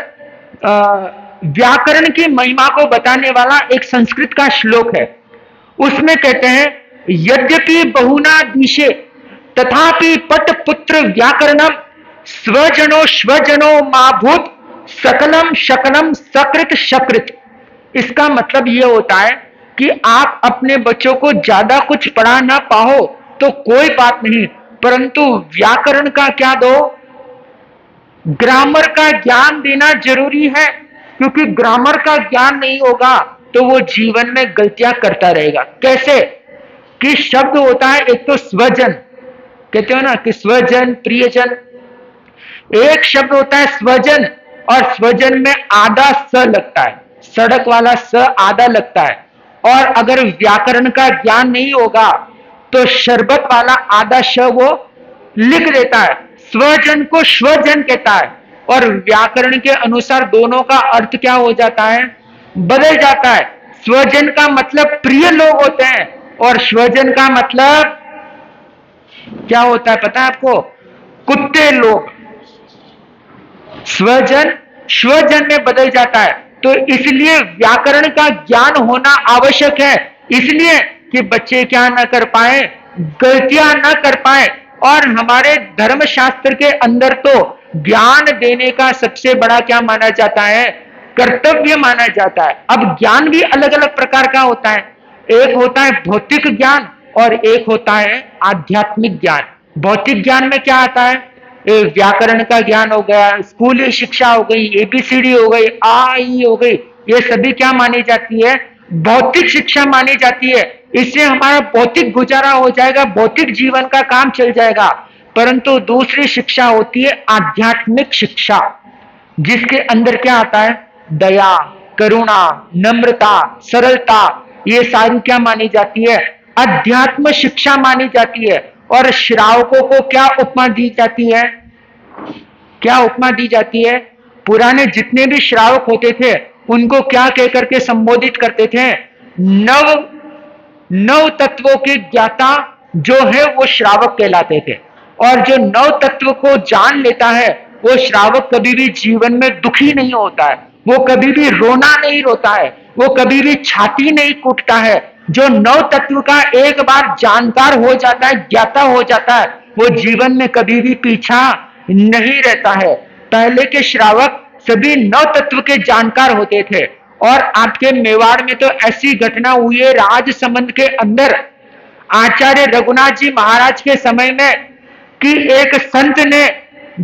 [SPEAKER 1] व्याकरण की महिमा को बताने वाला एक संस्कृत का श्लोक है। उसमें कहते हैं यद्यपि बहुना दिशे तथापि पट पुत्र व्याकरणम स्वजनो स्वजनो माभूत सकलम शकलम सकृत शकृत। इसका मतलब यह होता है कि आप अपने बच्चों को ज्यादा कुछ पढ़ा ना पाओ तो कोई बात नहीं, परंतु व्याकरण का क्या दो, ग्रामर का ज्ञान देना जरूरी है, क्योंकि ग्रामर का ज्ञान नहीं होगा तो वो जीवन में गलतियां करता रहेगा। कैसे कि शब्द होता है एक तो स्वजन, कहते हो ना कि स्वजन प्रियजन, एक शब्द होता है स्वजन, और स्वजन में आधा स लगता है, सड़क वाला स आधा लगता है। और अगर व्याकरण का ज्ञान नहीं होगा तो शरबत वाला आधा श वो लिख देता है, स्वजन को स्वजन कहता है। और व्याकरण के अनुसार दोनों का अर्थ क्या हो जाता है, बदल जाता है। स्वजन का मतलब प्रिय लोग होते हैं और स्वजन का मतलब क्या होता है पता है आपको, कुत्ते लोग। स्वजन स्वजन में बदल जाता है। तो इसलिए व्याकरण का ज्ञान होना आवश्यक है, इसलिए कि बच्चे क्या ना कर पाए, गलतियां ना कर पाए। और हमारे धर्मशास्त्र के अंदर तो ज्ञान देने का सबसे बड़ा क्या माना जाता है, कर्तव्य माना जाता है। अब ज्ञान भी अलग अलग प्रकार का होता है, एक होता है भौतिक ज्ञान और एक होता है आध्यात्मिक ज्ञान। भौतिक ज्ञान में क्या आता है, व्याकरण का ज्ञान हो गया, स्कूली शिक्षा हो गई, एबीसीडी हो गई, आ ई हो गई, ये सभी क्या मानी जाती है, भौतिक शिक्षा मानी जाती है। इससे हमारा भौतिक गुजारा हो जाएगा, भौतिक जीवन का काम चल जाएगा। परंतु दूसरी शिक्षा होती है आध्यात्मिक शिक्षा, जिसके अंदर क्या आता है, दया, करुणा, नम्रता, सरलता, ये सारी क्या मानी जाती है, अध्यात्म शिक्षा मानी जाती है। और श्रावकों को क्या उपमा दी जाती है, क्या उपमा दी जाती है, पुराने जितने भी श्रावक होते थे उनको क्या कहकर के संबोधित करते थे, नव तत्वों के ज्ञाता जो है वो श्रावक कहलाते थे। और जो नव तत्व को जान लेता है वो श्रावक कभी भी जीवन में दुखी नहीं होता है, वो कभी भी रोना नहीं रोता है, वो कभी भी छाती नहीं कूटता है। जो नव तत्व का एक बार जानकार हो जाता है, ज्ञाता हो जाता है, वो जीवन में कभी भी पीछा नहीं रहता है। पहले के श्रावक सभी नव तत्व के जानकार होते थे। और आपके मेवाड़ में तो ऐसी घटना हुई है राजसमंद के अंदर, आचार्य रघुनाथ जी महाराज के समय में, कि एक संत ने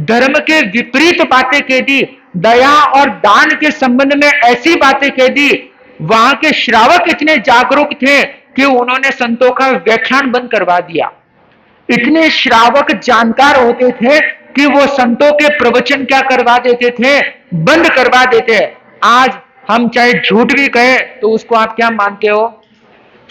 [SPEAKER 1] धर्म के विपरीत बातें कह दी, दया और दान के संबंध में ऐसी बातें कह दी। वहां के श्रावक इतने जागरूक थे कि उन्होंने संतों का व्याख्यान बंद करवा दिया। इतने श्रावक जानकार होते थे कि वो संतों के प्रवचन क्या करवा देते थे, बंद करवा देते। आज हम चाहे झूठ भी कहे तो उसको आप क्या मानते हो,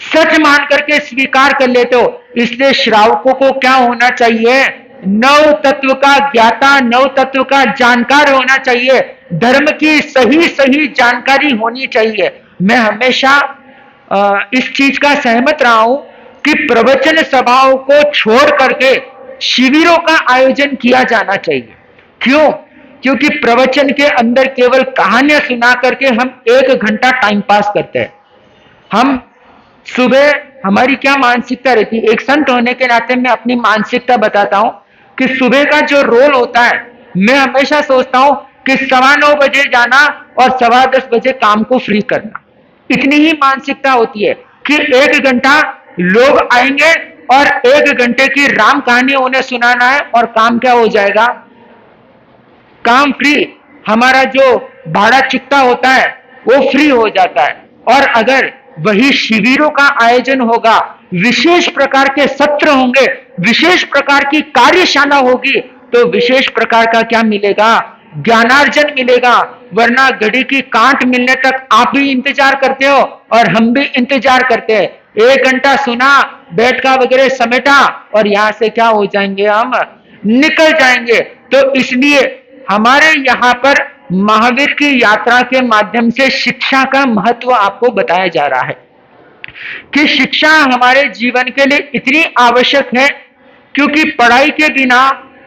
[SPEAKER 1] सच मान करके स्वीकार कर लेते हो। इसलिए श्रावकों को क्या होना चाहिए, नव तत्व का ज्ञाता, नव तत्व का जानकार होना चाहिए, धर्म की सही सही जानकारी होनी चाहिए। मैं हमेशा इस चीज का सहमत रहा हूं कि प्रवचन सभाओं को छोड़ करके शिविरों का आयोजन किया जाना चाहिए। क्यों, क्योंकि प्रवचन के अंदर केवल कहानियां सुना करके हम 1 घंटा टाइम पास करते हैं। हम सुबह हमारी क्या मानसिकता रहती है, एक संत होने के नाते मैं अपनी मानसिकता बताता हूं कि सुबह का जो रोल होता है, मैं हमेशा सोचता हूं कि 9:15 बजे जाना और 10:15 बजे काम को फ्री करना। इतनी ही मानसिकता होती है कि 1 घंटा लोग आएंगे और 1 घंटे की राम कहानी उन्हें सुनाना है और काम क्या हो जाएगा, काम फ्री। हमारा जो भाड़ा चुकता होता है वो फ्री हो जाता है। और अगर वही शिविरों का आयोजन होगा, विशेष प्रकार के सत्र होंगे, विशेष प्रकार की कार्यशाला होगी, तो विशेष प्रकार का क्या मिलेगा, ज्ञानार्जन मिलेगा। वरना घड़ी की कांट मिलने तक आप भी इंतजार करते हो और हम भी इंतजार करते हैं। 1 घंटा सुना, बैठका वगैरह समेटा और यहां से क्या हो जाएंगे, हम निकल जाएंगे। तो इसलिए हमारे यहाँ पर महावीर की यात्रा के माध्यम से शिक्षा का महत्व आपको बताया जा रहा है कि शिक्षा हमारे जीवन के लिए इतनी आवश्यक है, क्योंकि पढ़ाई के बिना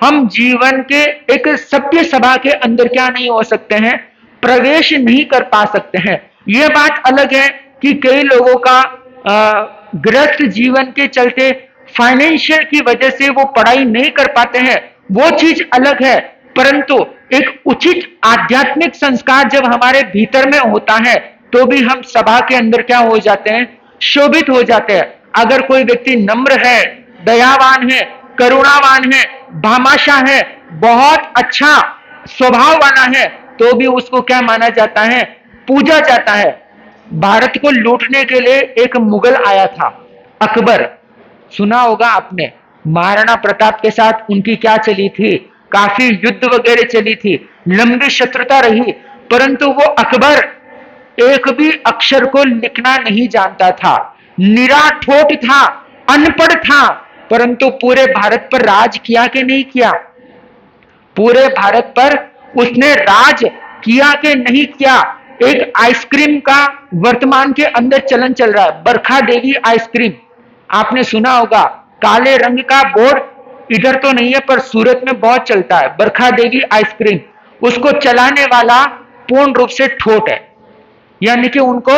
[SPEAKER 1] हम जीवन के एक सभ्य सभा के अंदर क्या नहीं हो सकते हैं, प्रवेश नहीं कर पा सकते हैं। यह बात अलग है कि कई लोगों का ग्रस्त जीवन के चलते फाइनेंशियल की वजह से वो पढ़ाई नहीं कर पाते हैं, वो चीज अलग है। परंतु एक उचित आध्यात्मिक संस्कार जब हमारे भीतर में होता है तो भी हम सभा के अंदर क्या हो जाते हैं, शोभित हो जाते हैं। अगर कोई व्यक्ति नम्र है, दयावान है, करुणावान है, भामाशाह है, बहुत अच्छा स्वभाव वाला है, तो भी उसको क्या माना जाता है? पूजा जाता है। भारत को लूटने के लिए एक मुगल आया था, अकबर, सुना होगा आपने। महाराणा प्रताप के साथ उनकी क्या चली थी? काफी युद्ध वगैरह चली थी, लंबी शत्रुता रही, परंतु वो अकबर एक भी अक्षर को लिखना नहीं जानता था, निराठोट था, अनपढ़ था, परंतु पूरे भारत पर राज किया कि नहीं किया? पूरे भारत पर उसने राज किया कि नहीं किया? एक आइसक्रीम का वर्तमान के अंदर चलन चल रहा है, बरखा देवी आइसक्रीम, आपने सुना होगा। काले रंग का बोर्ड इधर तो नहीं है पर सूरत में बहुत चलता है, बरखा देवी आइसक्रीम। उसको चलाने वाला पूर्ण रूप से ठोट है, यानी कि उनको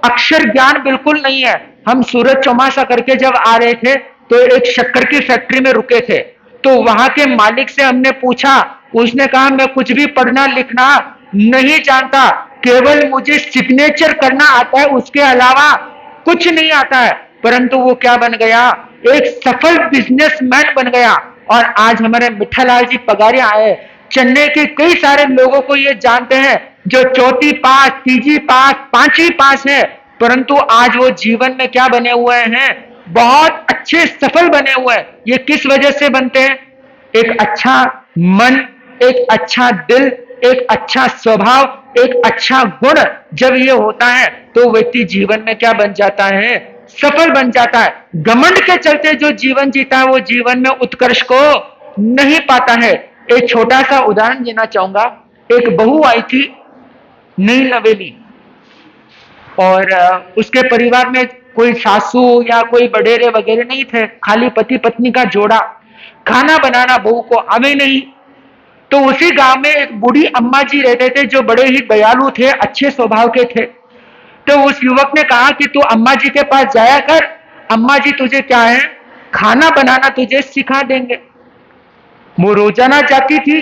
[SPEAKER 1] अक्षर ज्ञान बिल्कुल नहीं है। हम सूरत चौमासा करके जब आ रहे थे तो एक शक्कर की फैक्ट्री में रुके थे, तो वहां के मालिक से हमने पूछा, उसने कहा मैं कुछ भी पढ़ना लिखना नहीं जानता, केवल मुझे सिग्नेचर करना आता है, उसके अलावा कुछ नहीं आता है। परंतु वो क्या बन गया? एक सफल बिजनेसमैन बन गया। और आज हमारे मिठालाल जी पगारिया आए, चेन्नई के कई सारे लोगों को ये जानते हैं जो चौथी पास, तीसरी पास, पांचवी पास है, परंतु आज वो जीवन में क्या बने हुए हैं? बहुत अच्छे सफल बने हुए हैं। ये किस वजह से बनते हैं? एक अच्छा मन, एक अच्छा दिल, एक अच्छा स्वभाव, एक अच्छा गुण जब ये होता है तो व्यक्ति जीवन में क्या बन जाता है? सफल बन जाता है। घमंड के चलते जो जीवन जीता है वो जीवन में उत्कर्ष को नहीं पाता है। एक छोटा सा उदाहरण देना चाहूंगा। एक बहू आई थी नई नवेली, और उसके परिवार में कोई सासू या कोई बडेरे वगैरह नहीं थे, खाली पति पत्नी का जोड़ा। खाना बनाना बहू को आवे नहीं। तो उसी गांव में एक बूढ़ी अम्मा जी रहते थे जो बड़े ही दयालु थे, अच्छे स्वभाव के थे। तो उस युवक ने कहा कि तू अम्मा जी के पास जाया कर, अम्मा जी तुझे क्या है, खाना बनाना तुझे सिखा देंगे। वो रोजाना जाती थी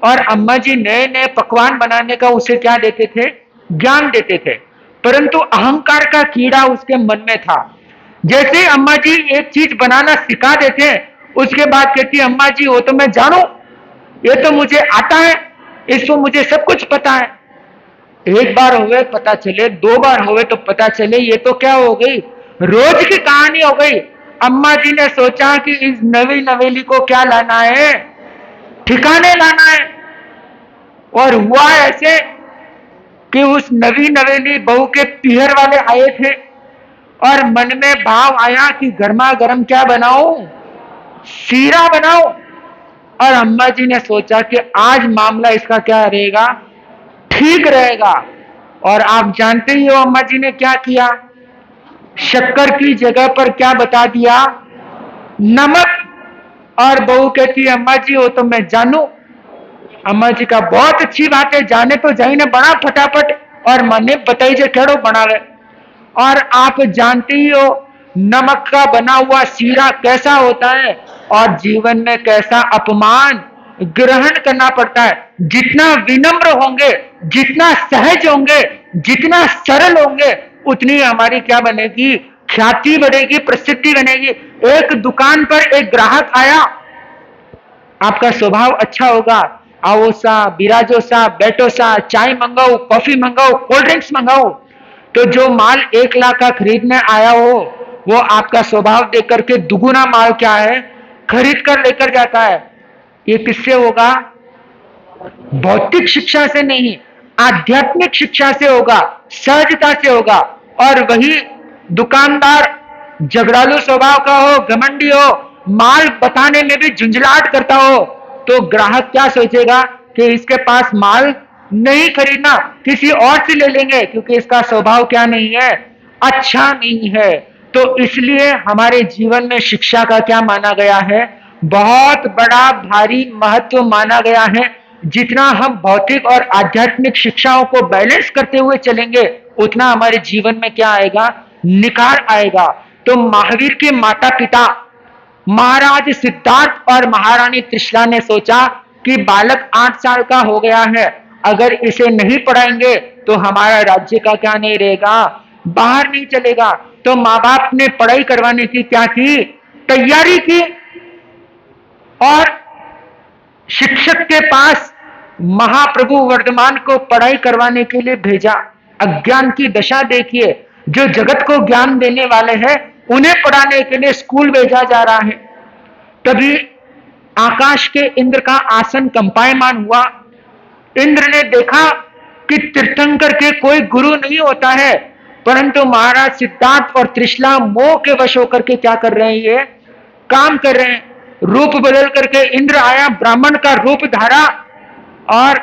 [SPEAKER 1] और अम्मा जी नए नए पकवान बनाने का उसे क्या देते थे? ज्ञान देते थे। परंतु अहंकार का कीड़ा उसके मन में था। जैसे अम्मा जी एक चीज बनाना सिखा देते, उसके बाद कहती अम्मा जी वो तो मैं जानू, ये तो मुझे आता है, इसको मुझे सब कुछ पता है। एक बार हुए पता चले, दो बार हुए तो पता चले, ये तो क्या हो गई? रोज की कहानी हो गई। अम्मा जी ने सोचा कि इस नवी नवेली को क्या लाना है? ठिकाने लाना है। और हुआ ऐसे कि उस नवी नवेली बहू के पीहर वाले आए थे और मन में भाव आया कि गर्मा गर्म क्या बनाऊं? सीरा बनाओ। और अम्मा जी ने सोचा कि आज मामला इसका क्या रहेगा? ठीक रहेगा। और आप जानते ही हो अम्मा जी ने क्या किया? शक्कर की जगह पर क्या बता दिया? नमक। और बहू कहती है अम्मा जी वो तो मैं जानू। अम्मा जी का बहुत अच्छी बात है, जाने तो जाइने बना फटाफट, और मने बताई जे केड़ो बनावे। और आप जानते ही हो नमक का बना हुआ सीरा कैसा होता है, और जीवन में कैसा अपमान ग्रहण करना पड़ता है। जितना विनम्र होंगे, जितना सहज होंगे, जितना सरल होंगे, उतनी हमारी क्या बनेगी? ख्याति बढ़ेगी, प्रसिद्धि बनेगी। एक दुकान पर एक ग्राहक आया, आपका स्वभाव अच्छा होगा, आओ सा, बिराजो सा, बैठो सा, चाय मंगाओ, कॉफी मंगाओ, कोल्ड ड्रिंक्स मंगाओ। तो जो माल 1 लाख का खरीदने आया हो, वो आपका स्वभाव देख करके दुगुना माल क्या है? खरीद कर लेकर जाता है। ये किससे होगा? भौतिक शिक्षा से नहीं, आध्यात्मिक शिक्षा से होगा, सहजता से होगा। और वही दुकानदार झगड़ालू स्वभाव का हो, घमंडी हो, माल बताने में भी झुंझलाहट करता हो, तो ग्राहक क्या सोचेगा कि इसके पास माल नहीं खरीदना, किसी और से ले लेंगे, क्योंकि इसका स्वभाव क्या नहीं है? अच्छा नहीं है। तो इसलिए हमारे जीवन में शिक्षा का क्या माना गया है? बहुत बड़ा भारी महत्व माना गया है। जितना हम भौतिक और आध्यात्मिक शिक्षाओं को बैलेंस करते हुए चलेंगे, उतना हमारे जीवन में क्या आएगा? निखार आएगा। तो महावीर के माता पिता महाराज सिद्धार्थ और महारानी त्रिशला ने सोचा कि बालक 8 साल का हो गया है, अगर इसे नहीं पढ़ाएंगे तो हमारा राज्य का क्या नहीं रहेगा? बाहर नहीं चलेगा। तो माँ बाप ने पढ़ाई करवाने की क्या की? तैयारी की। और शिक्षक के पास महाप्रभु वर्धमान को पढ़ाई करवाने के लिए भेजा। अज्ञान की दशा देखिए, जो जगत को ज्ञान देने वाले हैं उन्हें पढ़ाने के लिए स्कूल भेजा जा रहा है। तभी आकाश के इंद्र का आसन कंपायमान हुआ। इंद्र ने देखा कि तीर्थंकर के कोई गुरु नहीं होता है, परंतु महाराज सिद्धार्थ और त्रिशला मोह के वश होकर के क्या कर रहे हैं, ये काम कर रहे हैं। रूप बदल करके इंद्र आया, ब्राह्मण का रूप धारा और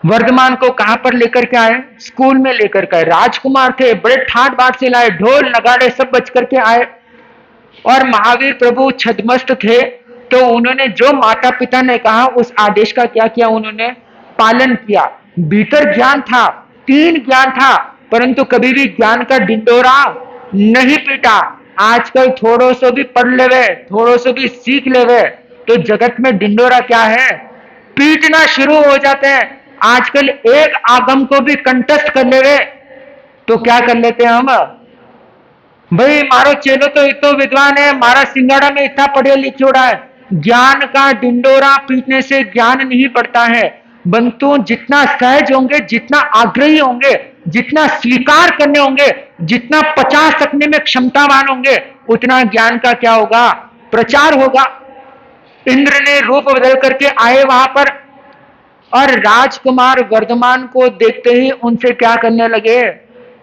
[SPEAKER 1] वर्धमान को कहां पर लेकर के आए, स्कूल में लेकर के आए। राजकुमार थे, बड़े ठाट बाट से लाए, ढोल नगाड़े सब बज करके आए। और महावीर प्रभु छदमस्त थे, तो उन्होंने जो माता पिता ने कहा उस आदेश का क्या किया, उन्होंने पालन किया। भीतर ज्ञान था, तीन ज्ञान था, परंतु कभी भी ज्ञान का डिंडोरा नहीं पीटा। आजकल थोड़ो सो भी पढ़ लेवे, थोड़ो सो भी सीख लेवे, तो जगत में डिंडोरा क्या है, पीटना शुरू हो जाते हैं। आजकल एक आगम को भी कंटस्ट कर लेवे तो क्या कर लेते हैं हम, भाई मारो चेलो तो इतो विद्वान है, मारा सिंगाड़ा में इतना पढ़े लिखोड़ा है। ज्ञान का डिंडोरा पीटने से ज्ञान नहीं बढ़ता है, बंतु जितना सहज होंगे, जितना आग्रही होंगे, जितना स्वीकार करने होंगे, जितना 50 रखने में क्षमतावान होंगे, उतना ज्ञान का क्या होगा, प्रचार होगा। इंद्र ने रूप बदल करके आए वहां पर, और राजकुमार वर्धमान को देखते ही उनसे क्या करने लगे,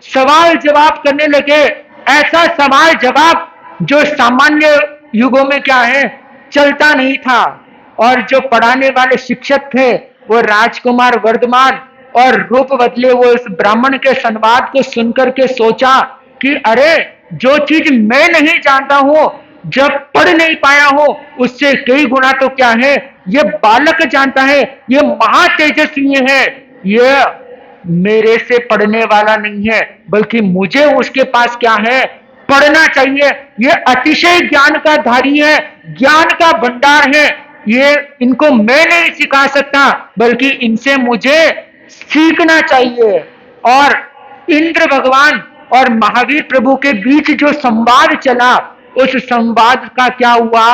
[SPEAKER 1] सवाल जवाब करने लगे। ऐसा सवाल जवाब जो सामान्य युगों में क्या है, चलता नहीं था। और जो पढ़ाने वाले शिक्षक थे वो राजकुमार वर्धमान, और रूप बदले वो इस ब्राह्मण के संवाद को सुनकर के सोचा कि अरे, जो चीज मैं नहीं जानता हूं, जब पढ़ नहीं पाया हूं, उससे कई गुना तो क्या है, ये बालक जानता है, ये महातेजस्वी है, ये मेरे से पढ़ने वाला नहीं है, बल्कि मुझे उसके पास क्या है, पढ़ना चाहिए। ये अतिशय ज्ञान का धारी है, ज्ञान का भंडार है, ये इनको मैं नहीं सिखा सकता, बल्कि इनसे मुझे सीखना चाहिए। और इंद्र भगवान और महावीर प्रभु के बीच जो संवाद चला, उस संवाद का क्या हुआ,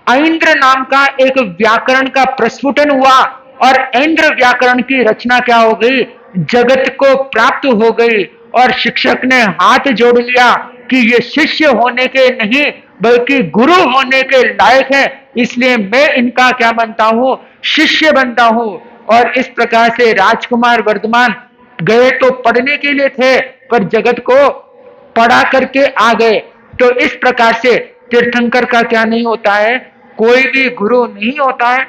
[SPEAKER 1] ऐन्द्र नाम का एक व्याकरण का प्रस्फुटन हुआ, और ऐन्द्र व्याकरण की रचना क्या हो गई, जगत को प्राप्त हो गई। और शिक्षक ने हाथ जोड़ लिया कि ये शिष्य होने के नहीं बल्कि गुरु होने के लायक है, इसलिए मैं इनका क्या बनता हूं, शिष्य बनता हूं। और इस प्रकार से राजकुमार वर्धमान गए तो पढ़ने के लिए थे, पर जगत को पढ़ा करके आ गए। तो इस प्रकार से तीर्थंकर का क्या नहीं होता है, कोई भी गुरु नहीं होता है।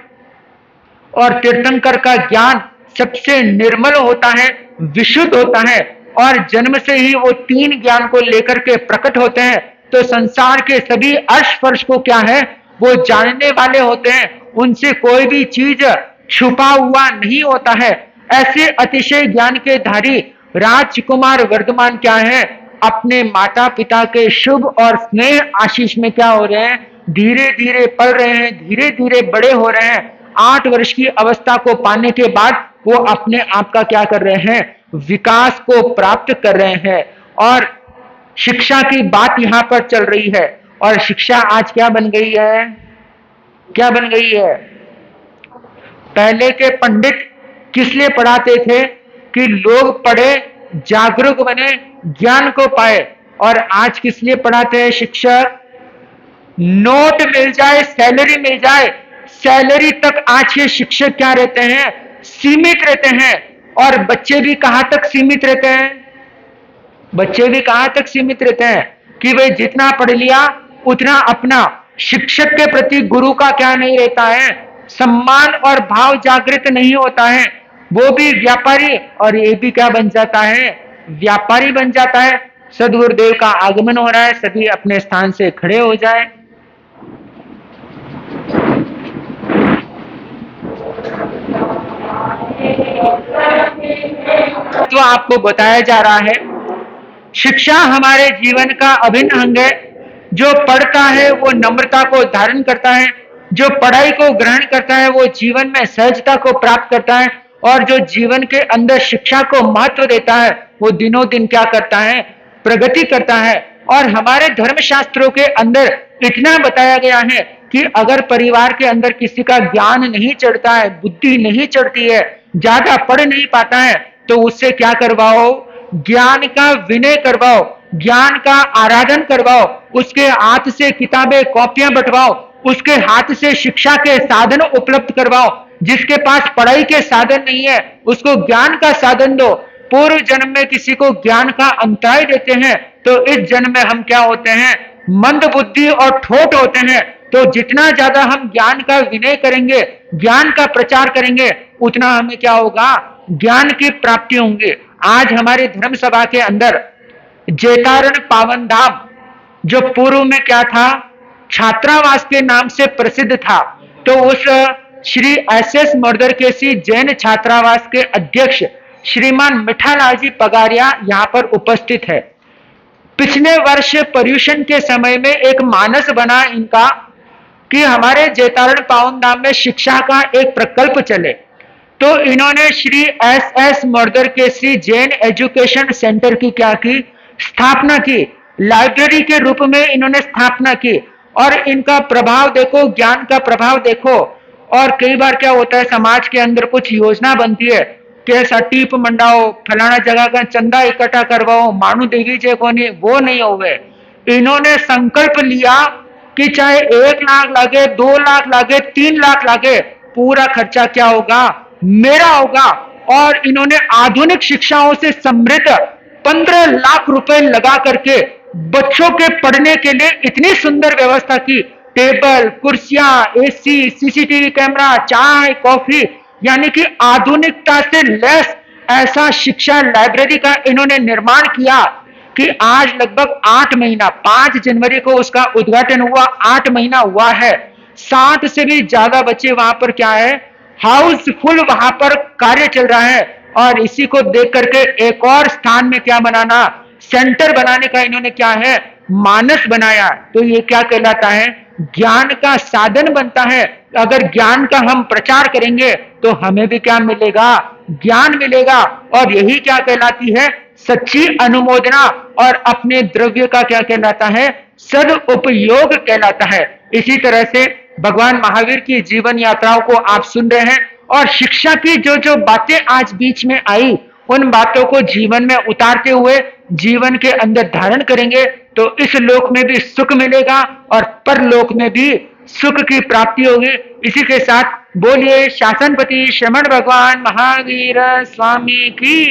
[SPEAKER 1] और तीर्थंकर का ज्ञान सबसे निर्मल होता है, विशुद्ध होता है, और जन्म से ही वो तीन ज्ञान को लेकर के प्रकट होते हैं। तो संसार के सभी अर्श फर्श को क्या है, वो जानने वाले होते हैं, उनसे कोई भी चीज छुपा हुआ नहीं होता है। ऐसे अतिशय ज्ञान के धारी राजकुमार वर्धमान क्या है, अपने माता पिता के शुभ और स्नेह आशीष में क्या हो रहे हैं, धीरे धीरे पढ़ रहे हैं, धीरे धीरे बड़े हो रहे हैं। 8 वर्ष की अवस्था को पाने के बाद वो अपने आप का क्या कर रहे हैं, विकास को प्राप्त कर रहे हैं। और शिक्षा की बात यहां पर चल रही है, और शिक्षा आज क्या बन गई है, क्या बन गई है। पहले के पंडित किस लिए पढ़ाते थे, कि लोग पढ़े, जागरूक बने, ज्ञान को पाए। और आज किस लिए पढ़ाते हैं शिक्षक, नोट मिल जाए, सैलरी मिल जाए, सैलरी तक आज के शिक्षक क्या रहते हैं, सीमित रहते हैं। और बच्चे भी कहां तक सीमित रहते हैं, बच्चे भी कहां तक सीमित रहते हैं, कि वे जितना पढ़ लिया उतना अपना, शिक्षक के प्रति गुरु का क्या नहीं रहता है, सम्मान और भाव जागृत नहीं होता है। वो भी व्यापारी, और ये भी क्या बन जाता है, व्यापारी बन जाता है। सदगुरुदेव का आगमन हो रहा है, सभी अपने स्थान से खड़े हो जाए। तो आपको बताया जा रहा है, शिक्षा हमारे जीवन का अभिन्न अंग है। जो पढ़ता है वो नम्रता को धारण करता है, जो पढ़ाई को ग्रहण करता है वो जीवन में सहजता को प्राप्त करता है, और जो जीवन के अंदर शिक्षा को महत्व देता है वो दिनों दिन क्या करता है, प्रगति करता है। और हमारे धर्मशास्त्रों के अंदर इतना बताया गया है कि अगर परिवार के अंदर किसी का ज्ञान नहीं चढ़ता है, बुद्धि नहीं चढ़ती है, ज्यादा पढ़ नहीं पाता है, तो उससे क्या करवाओ, ज्ञान का विनय करवाओ, ज्ञान का आराधन करवाओ, उसके हाथ से किताबें कॉपियां बंटवाओ, उसके हाथ से शिक्षा के साधन उपलब्ध करवाओ। जिसके पास पढ़ाई के साधन नहीं है उसको ज्ञान का साधन दो। पूर्व जन्म में किसी को ज्ञान का अंतराय देते हैं तो इस जन्म में हम क्या होते हैं, मंद बुद्धि और ठोट होते हैं। तो जितना ज्यादा हम ज्ञान का विनय करेंगे, ज्ञान का प्रचार करेंगे, उतना हमें क्या होगा, ज्ञान की प्राप्ति होंगी। आज हमारे धर्म सभा के अंदर जेतारण पावन धाम, जो पूर्व में क्या था, छात्रावास के नाम से प्रसिद्ध था, तो उस श्री एस मर्दरकेसी जैन छात्रावास के अध्यक्ष श्रीमान मिठालाल जी पगारिया यहां पर उपस्थित है। पिछले वर्ष पर्यूषण के समय में एक मानस बना इनका कि हमारे जेतारण पावन धाम में शिक्षा का एक प्रकल्प चले। तो इन्होंने श्री एस मर्दरकेसी जैन एजुकेशन सेंटर की क्या की, स्थापना की। लाइब्रेरी के रूप में इन्होंने स्थापना की और इनका प्रभाव देखो, ज्ञान का प्रभाव देखो। और कई बार क्या होता है, समाज के अंदर कुछ योजना बनती है कि ऐसा टीप मंडाओ, फलाना जगह का चंदा इकट्ठा करवाओ, मानू देवी जे को नहीं, वो नहीं हो गए। इन्होंने संकल्प लिया कि चाहे 1 लाख लगे, 2 लाख लगे, 3 लाख लगे, पूरा खर्चा क्या होगा, मेरा होगा। और इन्होंने आधुनिक शिक्षाओं से समृद्ध 15 लाख रुपए लगा करके बच्चों के पढ़ने के लिए इतनी सुंदर व्यवस्था की। टेबल, कुर्सियां, एसी, सीसीटीवी कैमरा, चाय, कॉफी, यानी कि आधुनिकता से लैस ऐसा शिक्षा लाइब्रेरी का इन्होंने निर्माण किया कि आज लगभग 8 महीना, 5 जनवरी को उसका उद्घाटन हुआ, 8 महीना हुआ है। 60 से भी ज्यादा बच्चे वहां पर क्या है, हाउसफुल वहां पर कार्य चल रहा है। और इसी को देख करके एक और स्थान में क्या बनाना, सेंटर बनाने का इन्होंने क्या है, मानस बनाया। तो ये क्या कहलाता है, ज्ञान का साधन बनता है। अगर ज्ञान का हम प्रचार करेंगे तो हमें भी क्या मिलेगा, ज्ञान मिलेगा। और यही क्या कहलाती है, सच्ची अनुमोदना। और अपने द्रव्य का क्या कहलाता है, सदुपयोग कहलाता है। इसी तरह से भगवान महावीर की जीवन यात्राओं को आप सुन रहे हैं और शिक्षा की जो जो बातें आज बीच में आई, उन बातों को जीवन में उतारते हुए जीवन के अंदर धारण करेंगे तो इस लोक में भी सुख मिलेगा और परलोक में भी सुख की प्राप्ति होगी। इसी के साथ बोलिए शासनपति श्रमण भगवान महावीर स्वामी की।